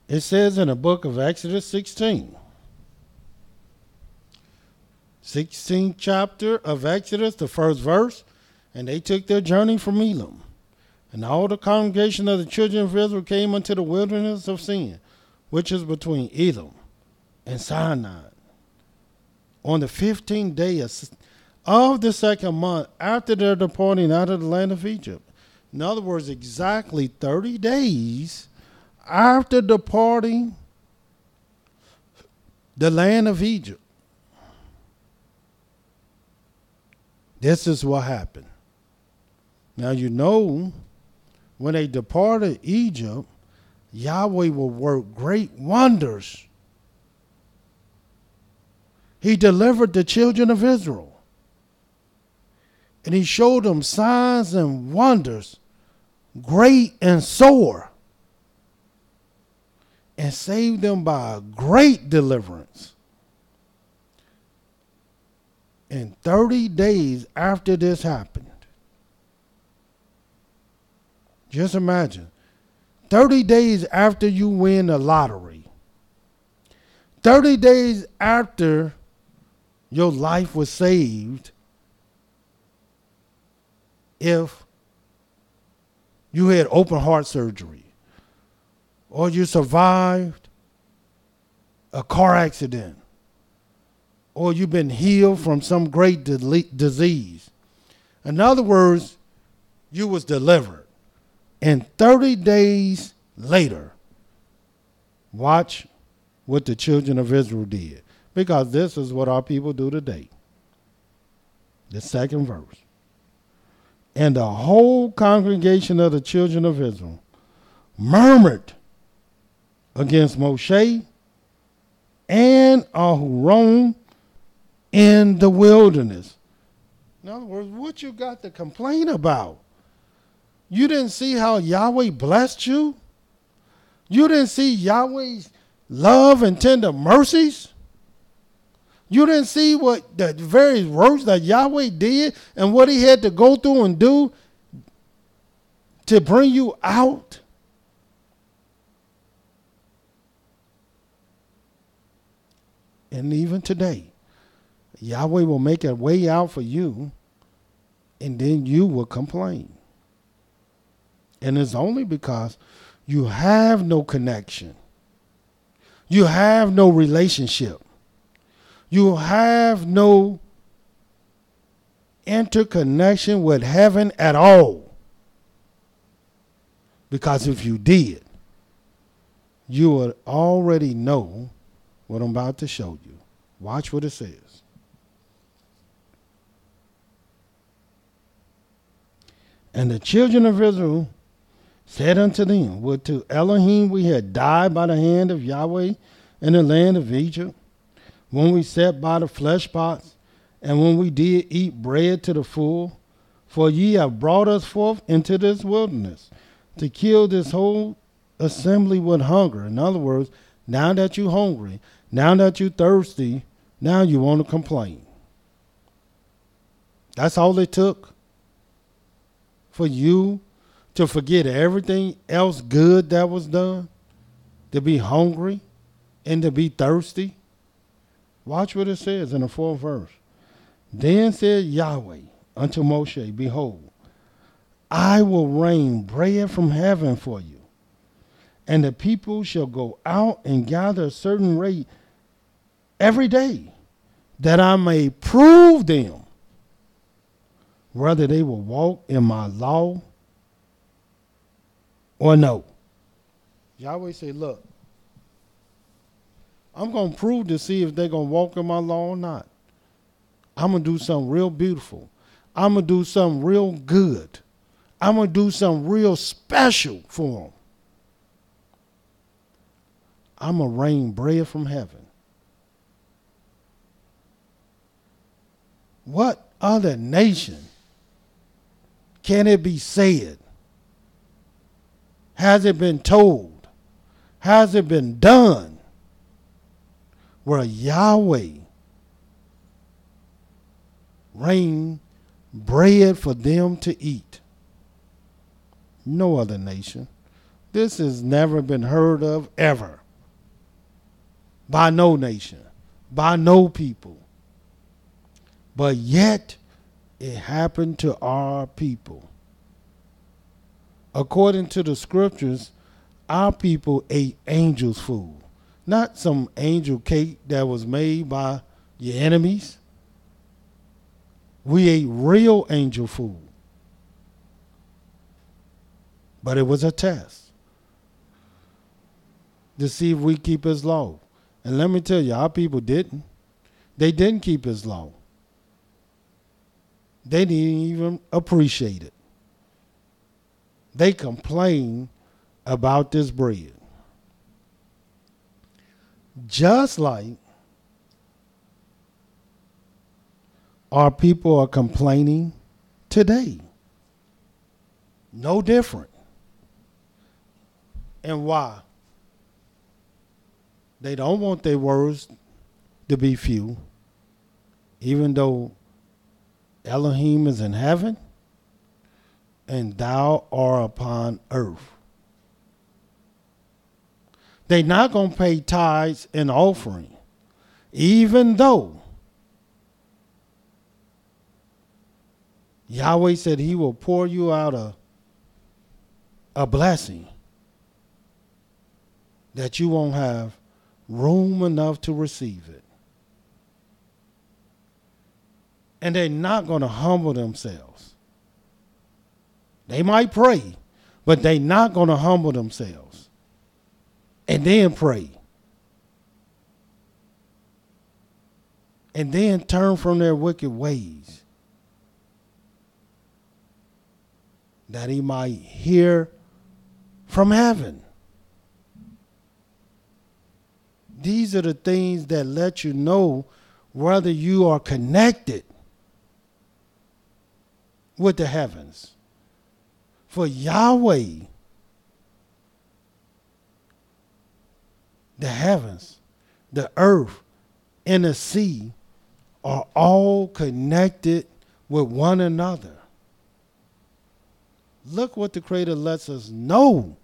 It says in the book of Exodus 16th chapter of Exodus, the first verse, and they took their journey from Elim. And all the congregation of the children of Israel came unto the wilderness of Sin, which is between Elim and Sinai, on the 15th day of the second month after their departing out of the land of Egypt. In other words, exactly 30 days after departing the land of Egypt. This is what happened. Now you know, when they departed Egypt, Yahweh will work great wonders. He delivered the children of Israel. And he showed them signs and wonders, great and sore, and saved them by a great deliverance. And 30 days after this happened, just imagine, 30 days after you win the lottery, 30 days after your life was saved, if you had open heart surgery, or you survived a car accident, or you've been healed from some great disease. In other words, you was delivered. And 30 days later, watch what the children of Israel did. Because this is what our people do today. The second verse. And the whole congregation of the children of Israel murmured against Moshe and Aharon in the wilderness. In other words, what you got to complain about? You didn't see how Yahweh blessed you? You didn't see Yahweh's love and tender mercies? You didn't see what the various works that Yahweh did and what he had to go through and do to bring you out? And even today, Yahweh will make a way out for you, and then you will complain. And it's only because you have no connection. You have no relationship. You have no interconnection with heaven at all. Because if you did, you would already know what I'm about to show you. Watch what it says. And the children of Israel said unto them, would to Elohim we had died by the hand of Yahweh in the land of Egypt, when we sat by the flesh pots, and when we did eat bread to the full. For ye have brought us forth into this wilderness to kill this whole assembly with hunger. In other words, now that you're hungry, now that you're thirsty, now you want to complain. That's all it took for you to forget everything else good that was done, to be hungry and to be thirsty. Watch what it says in the 4th verse. Then said Yahweh unto Moshe, behold, I will rain bread from heaven for you, and the people shall go out and gather a certain rate every day, that I may prove them whether they will walk in my law or no. Yahweh said, look, I'm going to prove to see if they're going to walk in my law or not. I'm going to do something real beautiful. I'm going to do something real good. I'm going to do something real special for them. I'm going to rain bread from heaven. What other nation can it be said? Has it been told? Has it been done where Yahweh rain bread for them to eat? No other nation. This has never been heard of ever. By no nation. By no people. But yet, it happened to our people. According to the scriptures, our people ate angels' food. Not some angel cake that was made by your enemies. We ate real angel food. But it was a test to see if we keep his law. And let me tell you, our people didn't. They didn't keep his law. They didn't even appreciate it. They complained about this bread. Just like our people are complaining today. No different. And why? They don't want their words to be few, even though Elohim is in heaven and thou art upon earth. They're not going to pay tithes and offering, even though Yahweh said he will pour you out a blessing that you won't have room enough to receive it. And they're not going to humble themselves. They might pray, but they're not going to humble themselves. And then pray. And then turn from their wicked ways, that he might hear from heaven. These are the things that let you know whether you are connected with the heavens. For Yahweh, the heavens, the earth, and the sea are all connected with one another. Look what the Creator lets us know.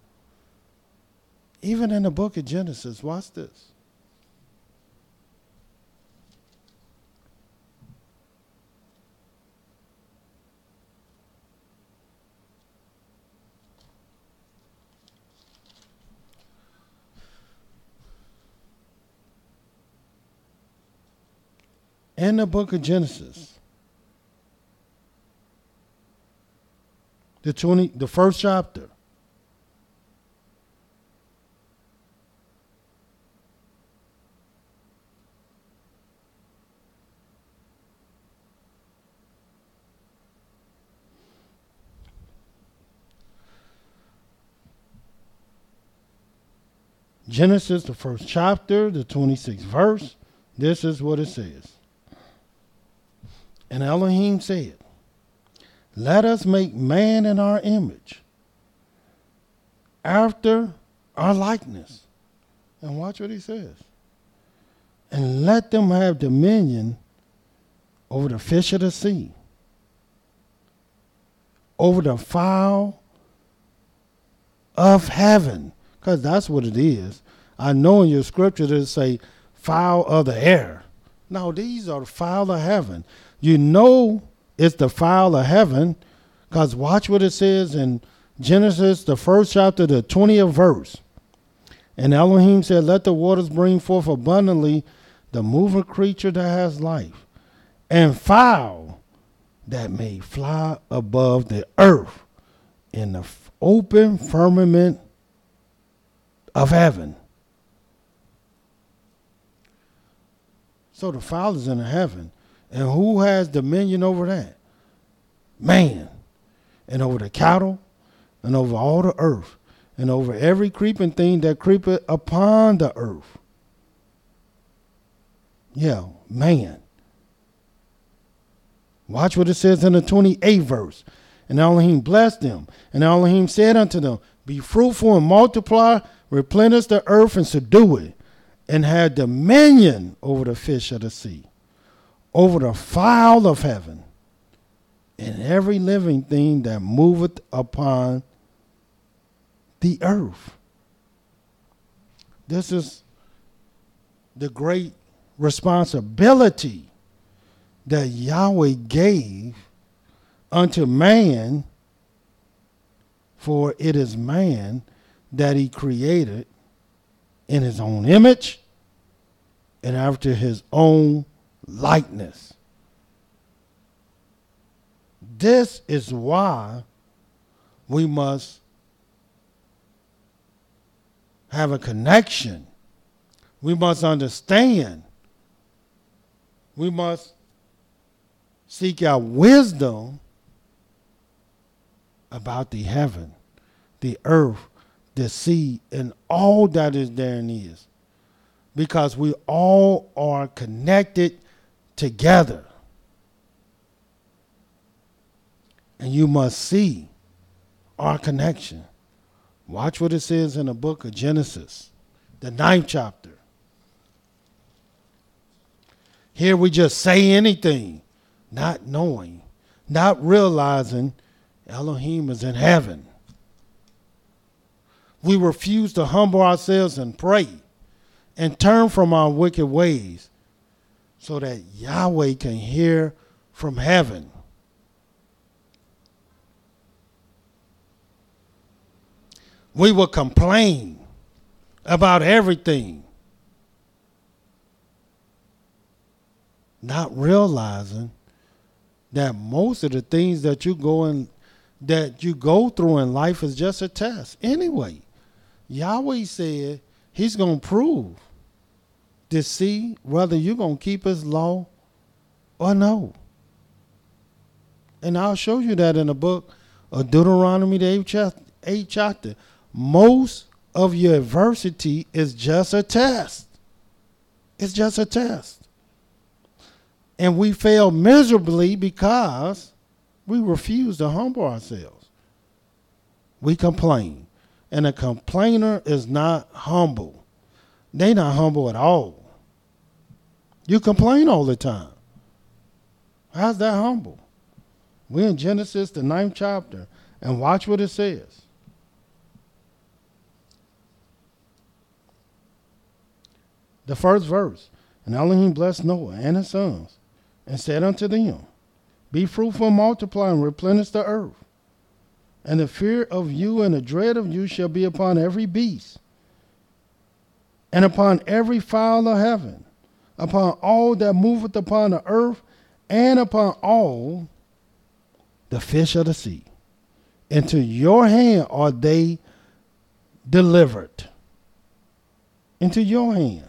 Even in the book of Genesis, watch this. In the book of Genesis, the first chapter, Genesis, the first chapter, the 26th verse, this is what it says. And Elohim said, let us make man in our image, after our likeness. And watch what he says. And let them have dominion over the fish of the sea, over the fowl of heaven, because that's what it is. I know in your scripture it say fowl of the air. No, these are the fowl of heaven. You know it's the fowl of heaven, because watch what it says in Genesis, the first chapter, the 20th verse. And Elohim said, let the waters bring forth abundantly the moving creature that has life, and fowl that may fly above the earth in the open firmament of heaven. So the fowl is in heaven. And who has dominion over that? Man. And over the cattle, and over all the earth, and over every creeping thing that creepeth upon the earth. Yeah, man. Watch what it says in the 28th verse. And Elohim blessed them. And Elohim said unto them, be fruitful and multiply, replenish the earth and subdue it, and have dominion over the fish of the sea, over the fowl of heaven, and every living thing that moveth upon the earth. This is the great responsibility that Yahweh gave unto man, for it is man that he created in his own image and after his own likeness. This is why we must have a connection. We must understand. We must seek out wisdom about the heaven, the earth, the sea, and all that is therein is. Because we all are connected together. And you must see our connection. Watch what it says in the book of Genesis, the 9th chapter. Here we just say anything, not knowing, not realizing Elohim is in heaven. We refuse to humble ourselves and pray and turn from our wicked ways so that Yahweh can hear from heaven. We will complain about everything, not realizing that most of the things that you go through in life is just a test. Anyway, Yahweh said he's going to prove to see whether you're going to keep his law or no. And I'll show you that in the book of Deuteronomy, the 8th chapter. Most of your adversity is just a test. It's just a test. And we fail miserably because we refuse to humble ourselves. We complain. And a complainer is not humble. They're not humble at all. You complain all the time. How's that humble? We're in Genesis, the 9th chapter, and watch what it says. The first verse. And Elohim blessed Noah and his sons, and said unto them, be fruitful and multiply and replenish the earth. And the fear of you and the dread of you shall be upon every beast, and upon every fowl of heaven, upon all that moveth upon the earth, and upon all the fish of the sea. Into your hand are they delivered. Into your hand.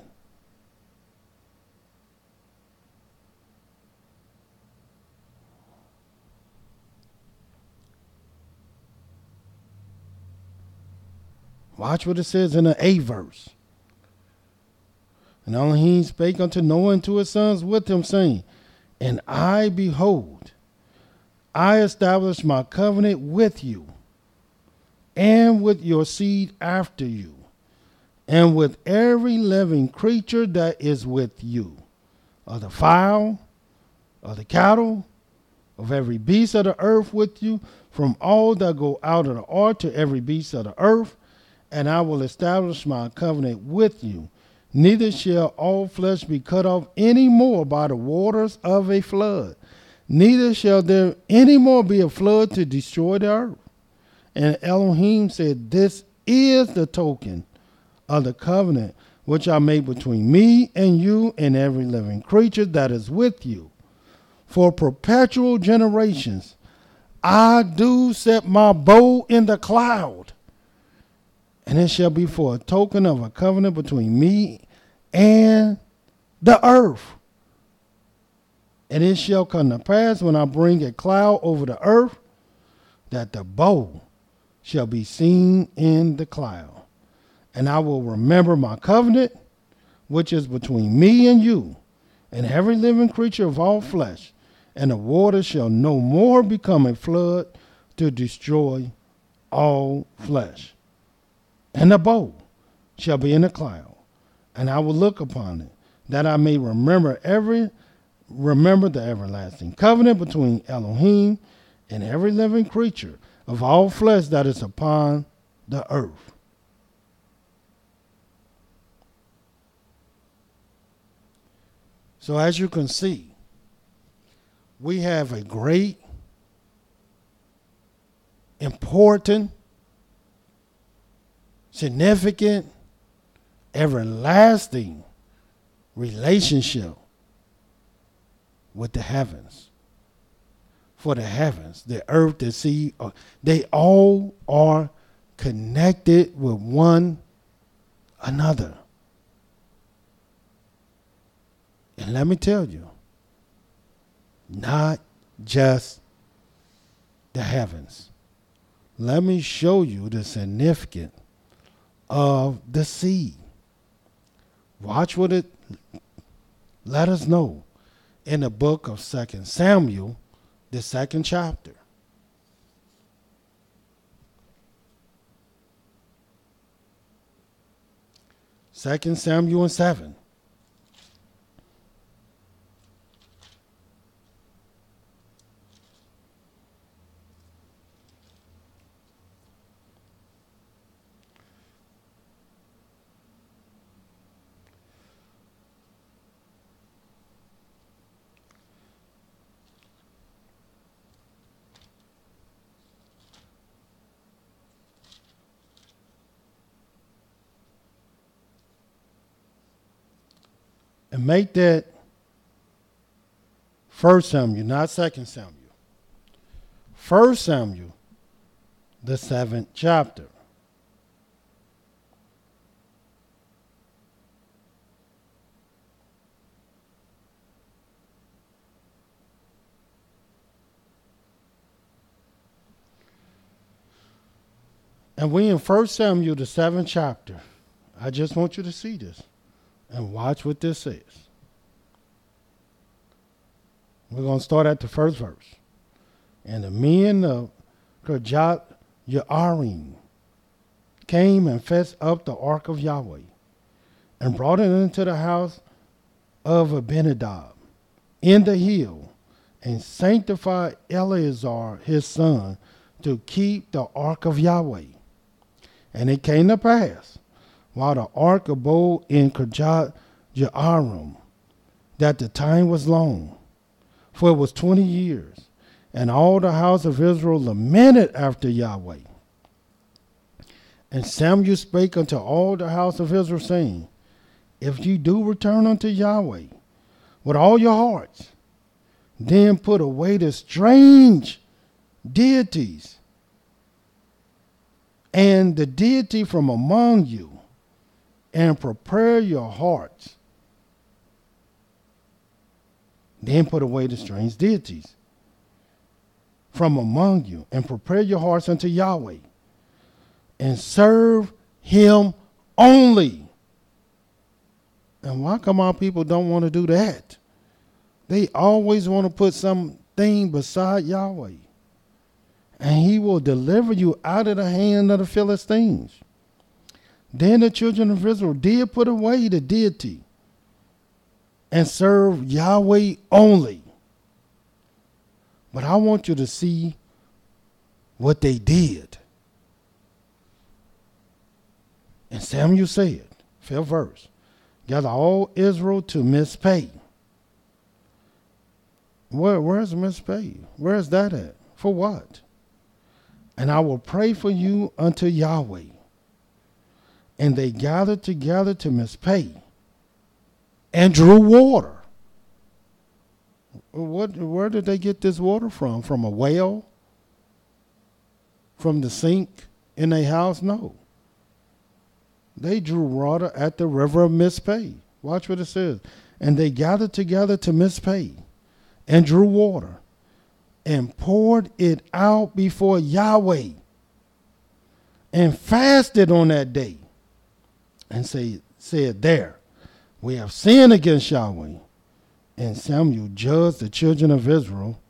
Watch what it says in the 8th verse. And Elohim spake unto Noah and to his sons with him, saying, and I, behold, I establish my covenant with you, and with your seed after you, and with every living creature that is with you, of the fowl, of the cattle, of every beast of the earth with you, from all that go out of the ark to every beast of the earth. And I will establish my covenant with you. Neither shall all flesh be cut off any more by the waters of a flood. Neither shall there any more be a flood to destroy the earth. And Elohim said, this is the token of the covenant which I made between me and you and every living creature that is with you. For perpetual generations, I do set my bow in the cloud. And it shall be for a token of a covenant between me and the earth. And it shall come to pass when I bring a cloud over the earth, that the bow shall be seen in the cloud. And I will remember my covenant, which is between me and you, and every living creature of all flesh. And the water shall no more become a flood to destroy all flesh. And the bow shall be in the cloud, and I will look upon it, that I may remember the everlasting covenant between Elohim and every living creature of all flesh that is upon the earth. So as you can see, we have a great, important, significant, everlasting relationship with the heavens. For the heavens, the earth, the sea, they all are connected with one another. And let me tell you, not just the heavens. Let me show you the significance of the sea. Watch what it let us know in the book of 2 Samuel, the 2nd chapter. Second Samuel 7. And make that 1 Samuel, not 2 Samuel. 1 Samuel, the 7th chapter. And we in 1 Samuel, the 7th chapter. I just want you to see this. And watch what this says. We're going to start at the first verse. And the men of Kirjath Yearim came and fetched up the ark of Yahweh, and brought it into the house of Abinadab in the hill, and sanctified Eleazar his son to keep the ark of Yahweh. And it came to pass, while the ark abode in Kirjath Jearim, that the time was long, for it was 20 years, and all the house of Israel lamented after Yahweh. And Samuel spake unto all the house of Israel, saying, If ye do return unto Yahweh with all your hearts, then put away the strange deities and the deity from among you, and prepare your hearts. Then put away the strange deities from among you, and prepare your hearts unto Yahweh, and serve him only. And why come our people don't want to do that? They always want to put something beside Yahweh. And he will deliver you out of the hand of the Philistines. Then the children of Israel did put away the deity and serve Yahweh only. But I want you to see what they did. And Samuel said, 5th verse, gather all Israel to Mizpeh. Where's Mizpeh? Where's that at? For what? And I will pray for you unto Yahweh. And they gathered together to Mizpeh and drew water. Where did they get this water from? From a well? From the sink in their house? No. They drew water at the river of Mizpeh. Watch what it says. And they gathered together to Mizpeh and drew water and poured it out before Yahweh and fasted on that day and said, there, we have sinned against Yahweh. And Samuel judged the children of Israel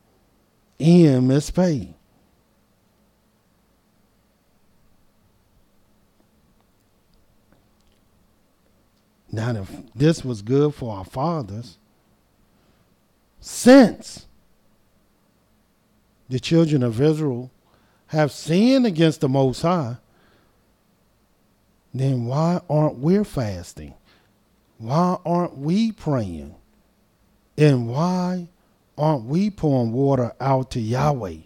in Mizpeh. Now, if this was good for our fathers, since the children of Israel have sinned against the Most High, then why aren't we fasting? Why aren't we praying? And why aren't we pouring water out to Yahweh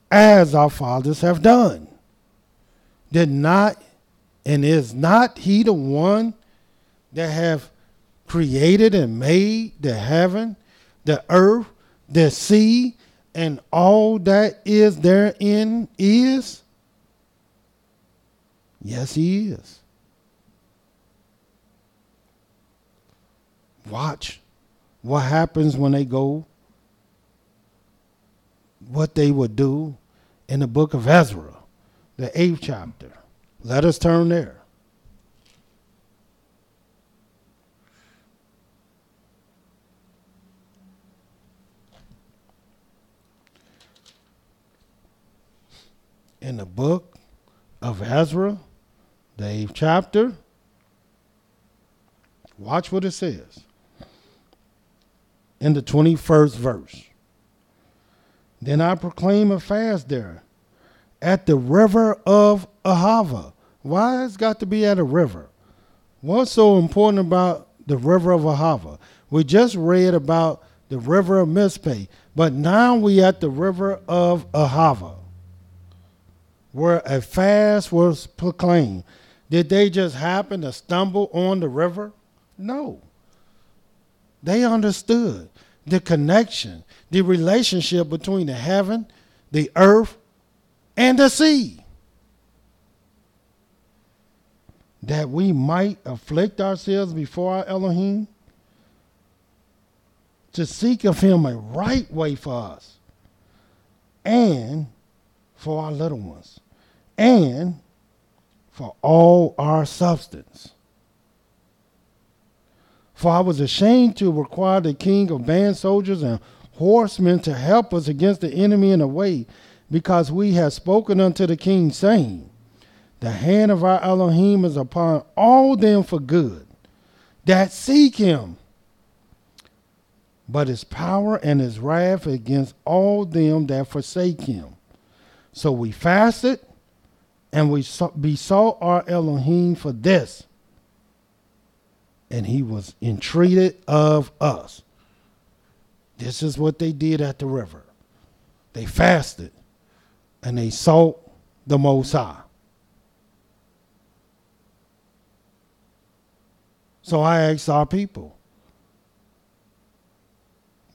as our fathers have done? Is not he the one that have created and made the heaven, the earth, the sea, and all that is therein is? Yes, he is. Watch what happens when they go, what they would do in the book of Ezra, the 8th chapter. Let us turn there. In the book of Ezra, the 8th chapter, watch what it says. In the 21st verse. Then I proclaim a fast there at the river of Ahava. Why has it got to be at a river? What's so important about the river of Ahava? We just read about the river of Mizpeh, but now we at the river of Ahava, where a fast was proclaimed. Did they just happen to stumble on the river? No. They understood the connection, the relationship between the heaven, the earth, and the sea. That we might afflict ourselves before our Elohim, to seek of him a right way for us, and for our little ones, and for all our substance. For I was ashamed to require the king of band soldiers and horsemen to help us against the enemy in a way, because we have spoken unto the king, saying, the hand of our Elohim is upon all them for good that seek him, but his power and his wrath against all them that forsake him. So we fasted, and we besought our Elohim for this, and he was entreated of us. This is what they did at the river. They fasted, and they sought the Most High. So I asked our people,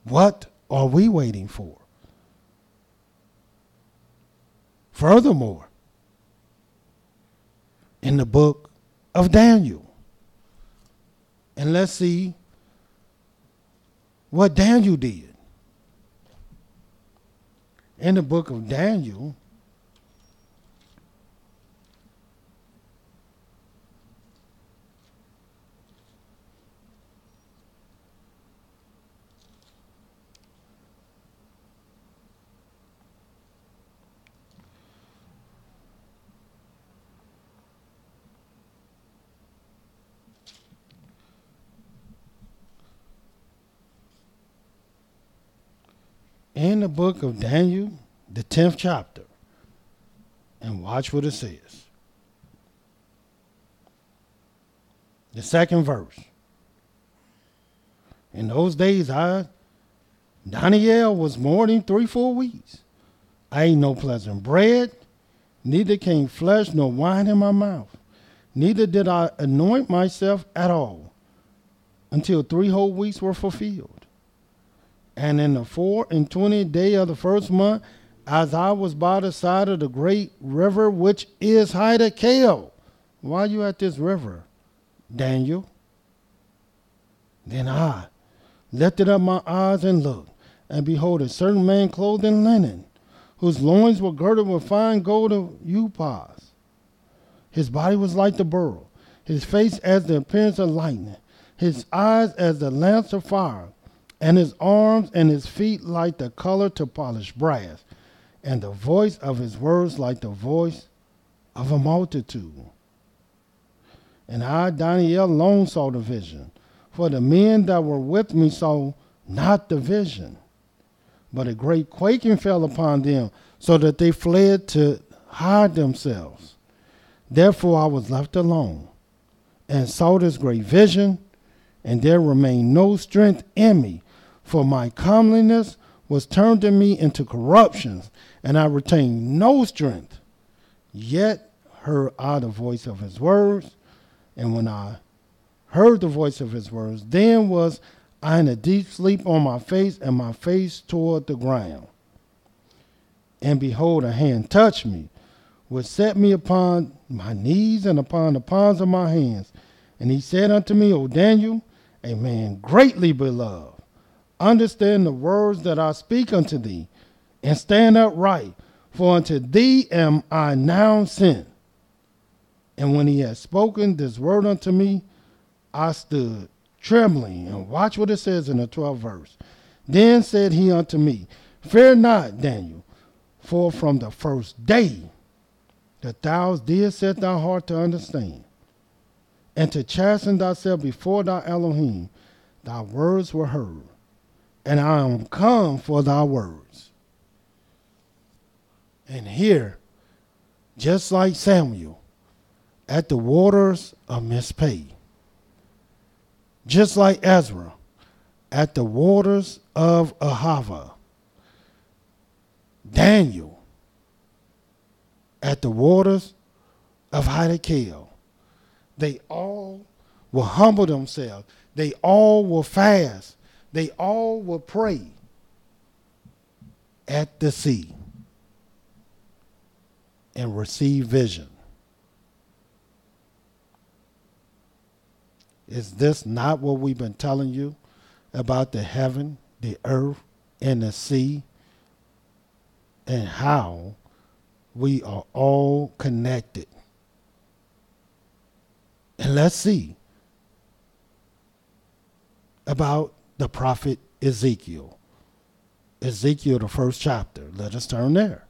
what are we waiting for? Furthermore, in the book of Daniel, and let's see what Daniel did. In the book of Daniel, the 10th chapter, and watch what it says. The 2nd verse. In those days, Daniel was mourning 3-4 weeks. I ate no pleasant bread, neither came flesh nor wine in my mouth. Neither did I anoint myself at all, until 3 whole weeks were fulfilled. And in the 24th day of the 1st month, as I was by the side of the great river, which is Hiddekel. Why are you at this river, Daniel? Then I lifted up my eyes and looked, And behold, a certain man clothed in linen, whose loins were girded with fine gold of Upas. His body was like the beryl, his face as the appearance of lightning, his eyes as the lamps of fire, and his arms and his feet like the color to polished brass, and the voice of his words like the voice of a multitude. And I, Daniel, alone saw the vision, for the men that were with me saw not the vision. But a great quaking fell upon them, so that they fled to hide themselves. Therefore I was left alone, and saw this great vision, and there remained no strength in me, for my comeliness was turned in me into corruptions, and I retained no strength. Yet heard I the voice of his words, and when I heard the voice of his words, then was I in a deep sleep on my face, and my face toward the ground. And behold, a hand touched me, which set me upon my knees and upon the palms of my hands. And he said unto me, O Daniel, a man greatly beloved, understand the words that I speak unto thee, and stand upright, for unto thee am I now sent. And when he had spoken this word unto me, I stood trembling, and watch what it says in the 12th verse. Then said he unto me, Fear not, Daniel, for from the first day that thou didst set thy heart to understand, and to chasten thyself before thy Elohim, thy words were heard, and I am come for thy words. And here, just like Samuel, at the waters of Mizpeh, just like Ezra, at the waters of Ahava, Daniel, at the waters of Hidekel, they all will humble themselves. They all will fast. They all will pray at the sea and receive vision. Is this not what we've been telling you about the heaven, the earth, and the sea, and how we are all connected? And let's see about the prophet Ezekiel. Ezekiel, the 1st chapter. Let us turn there.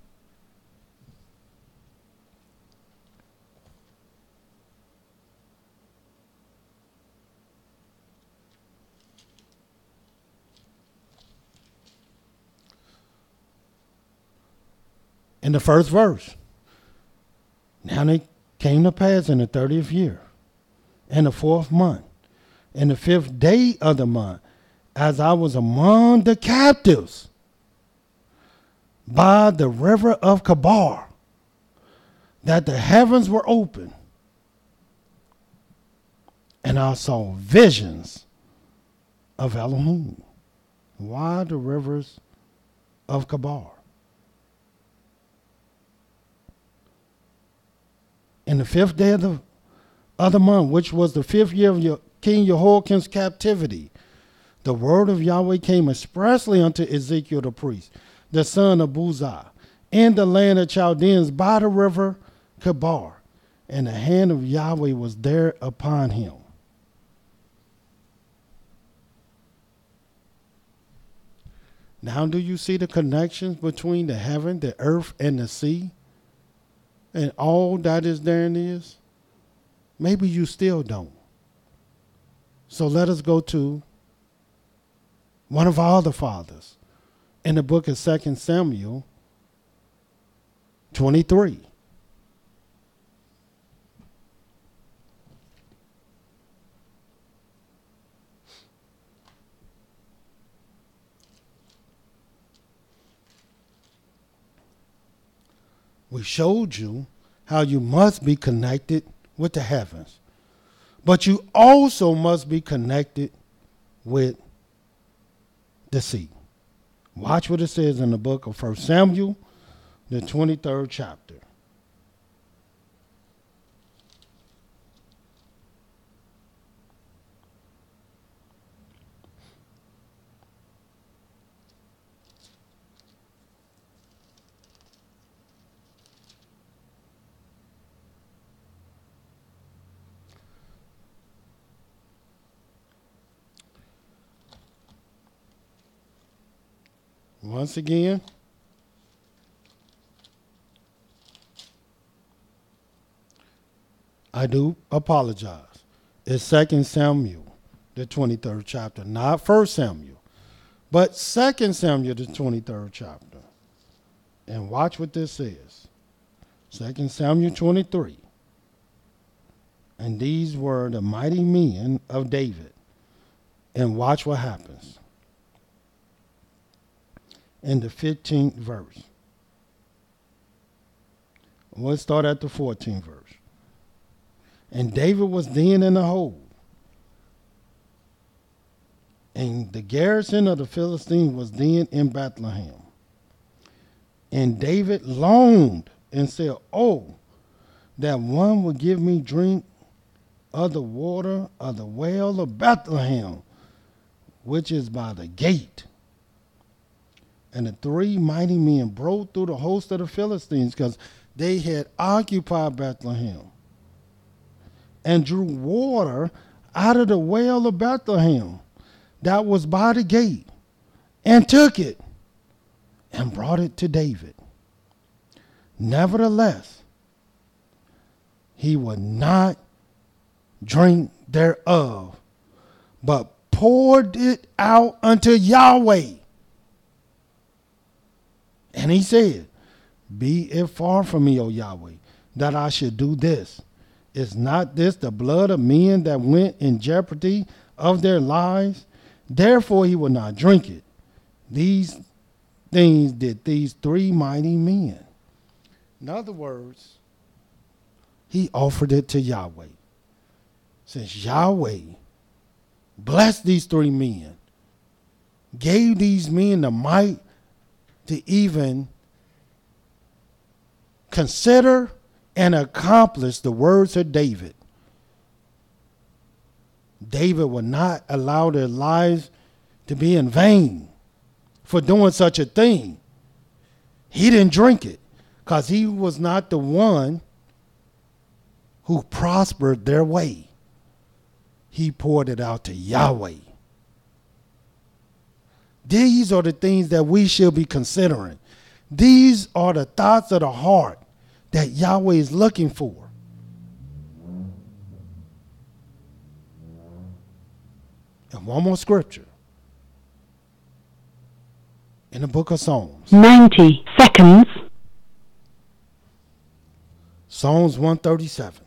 In the 1st verse, now it came to pass in the 30th year, in the 4th month, in the 5th day of the month, as I was among the captives by the river of Kabar, that the heavens were open, and I saw visions of Elohim. Why the rivers of Kabar? In the 5th day of the month, which was the 5th year of King Jehoiakim's captivity, the word of Yahweh came expressly unto Ezekiel the priest, the son of Buzai, in the land of Chaldeans by the river Kabar, and the hand of Yahweh was there upon him. Now do you see the connections between the heaven, the earth, and the sea? And all that is therein is? Maybe you still don't. So let us go to one of our other fathers in the book of 2 Samuel 23. We showed you how you must be connected with the heavens, but you also must be connected with the sea. Watch what it says in the book of 1 Samuel, the 23rd chapter. Once again, I do apologize. It's 2 Samuel, the 23rd chapter, not 1 Samuel, but 2 Samuel, the 23rd chapter. And watch what this says. 2 Samuel 23. And these were the mighty men of David. And watch what happens. In the 15th verse. We'll start at the 14th verse. And David was then in the hold. And the garrison of the Philistines was then in Bethlehem. And David longed and said, oh, that one would give me drink of the water of the well of Bethlehem, which is by the gate. And the three mighty men broke through the host of the Philistines, because they had occupied Bethlehem, and drew water out of the well of Bethlehem that was by the gate, and took it, and brought it to David. Nevertheless, he would not drink thereof, but poured it out unto Yahweh. And he said, be it far from me, O Yahweh, that I should do this. Is not this the blood of men that went in jeopardy of their lives? Therefore he would not drink it. These things did these three mighty men. In other words, he offered it to Yahweh. Since Yahweh blessed these three men, gave these men the might to even consider and accomplish the words of David. David would not allow their lives to be in vain for doing such a thing. He didn't drink it because he was not the one who prospered their way. He poured it out to Yahweh. These are the things that we should be considering. These are the thoughts of the heart that Yahweh is looking for. And one more scripture. In the book of Psalms. 90 seconds. Psalms 137.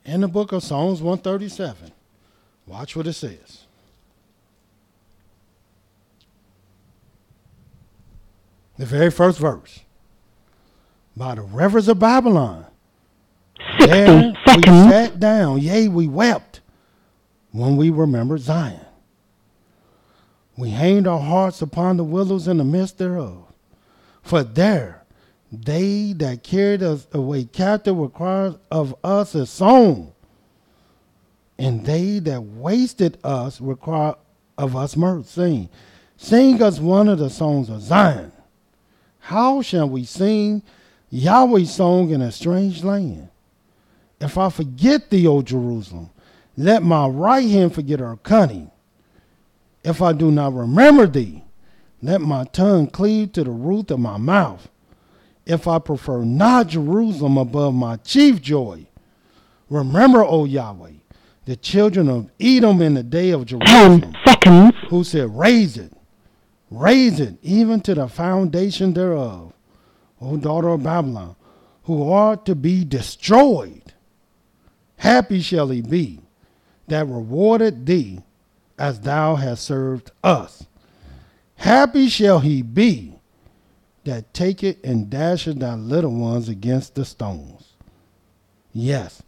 In the book of Psalms 137. Watch what it says. The very first verse. By the rivers of Babylon, 60 there we seconds. sat down, yea, we wept when we remembered Zion. We hanged our hearts upon the willows in the midst thereof. For there they that carried us away captive required of us a song, and they that wasted us require of us mirth, saying, sing us one of the songs of Zion. How shall we sing Yahweh's song in a strange land? If I forget thee, O Jerusalem, let my right hand forget her cunning. If I do not remember thee, let my tongue cleave to the roof of my mouth. If I prefer not Jerusalem above my chief joy, remember, O Yahweh, the children of Edom in the day of 10 Jerusalem, seconds. who said, raise it, even to the foundation thereof, O daughter of Babylon, who are to be destroyed. Happy shall he be that rewarded thee as thou hast served us. Happy shall he be that taketh and dasheth thy little ones against the stones. Yes,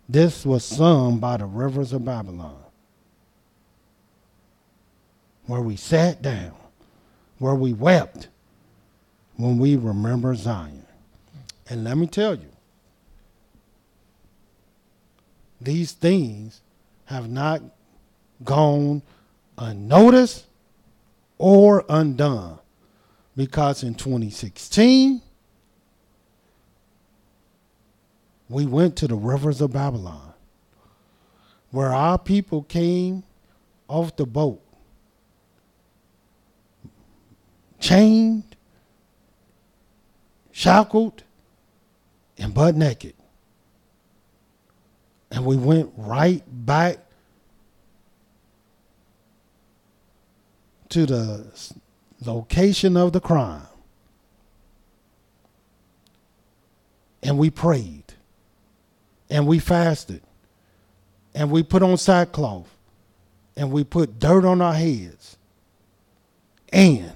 this was sung by the rivers of Babylon, where we sat down, where we wept when we remember Zion. And let me tell you, these things have not gone unnoticed or undone, because in 2016, We went to the rivers of Babylon, where our people came off the boat, chained, shackled, and butt naked. And we went right back to the location of the crime. And we prayed. And we fasted. And we put on sackcloth. And we put dirt on our heads. And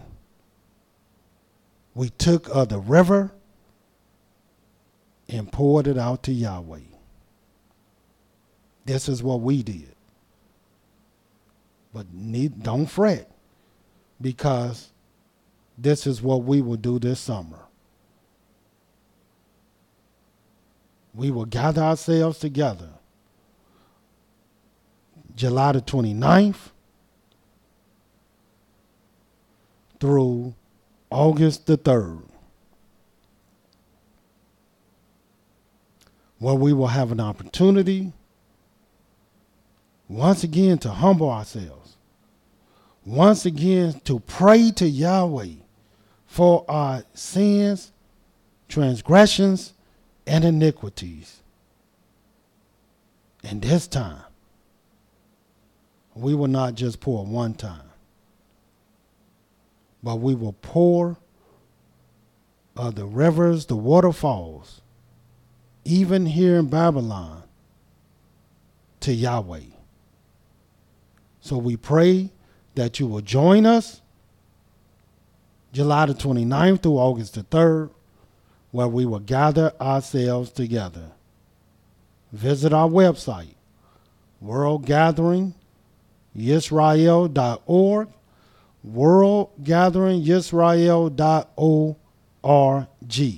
we took of the river and poured it out to Yahweh. This is what we did. But don't fret, because this is what we will do this summer. We will gather ourselves together July the 29th through August the 3rd, where we will have an opportunity once again to humble ourselves, once again to pray to Yahweh for our sins, transgressions, and iniquities. And this time, we will not just pour one time, but we will pour of the rivers, the waterfalls, even here in Babylon, to Yahweh. So we pray that you will join us July the 29th through August the 3rd, where we will gather ourselves together. Visit our website, worldgatheringyisrael.org, worldgatheringyisrael.org.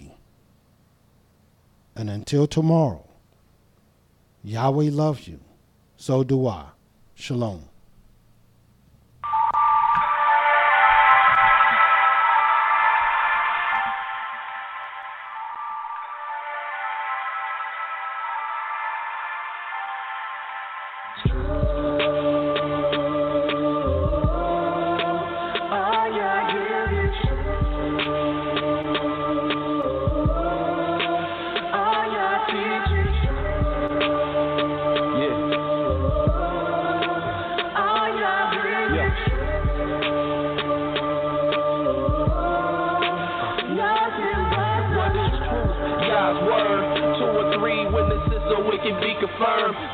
And until tomorrow, Yahweh loves you. So do I. Shalom.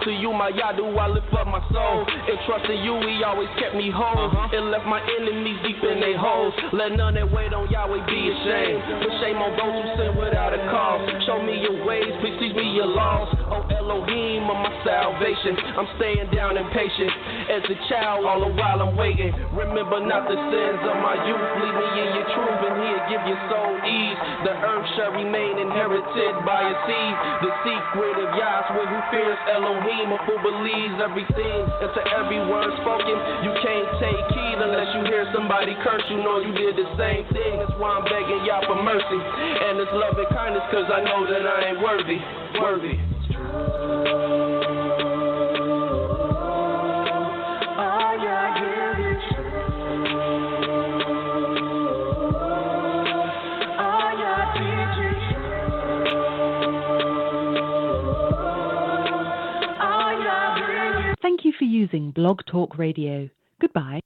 To you, my Yah, do I lift up my soul. And trust in you, he always kept me whole. And left my enemies deep in their holes. Let none that wait on Yahweh be ashamed. Put shame on those who sin without a cause. Show me your ways, please teach me your laws. Oh Elohim of my salvation, I'm staying down and patient. As a child, all the while I'm waiting. Remember not the sins of my youth. Lead me in your truth, and he'll give your soul ease. The earth shall remain inherited by a seed. The secret of Yah's who fears Elohim, who believes everything. And to every word spoken, you can't take heed unless you hear somebody curse. You know you did the same thing. That's why I'm begging Yah for mercy and His love and kindness, cause I know that I ain't worthy. Thank you for using Blog Talk Radio. Goodbye.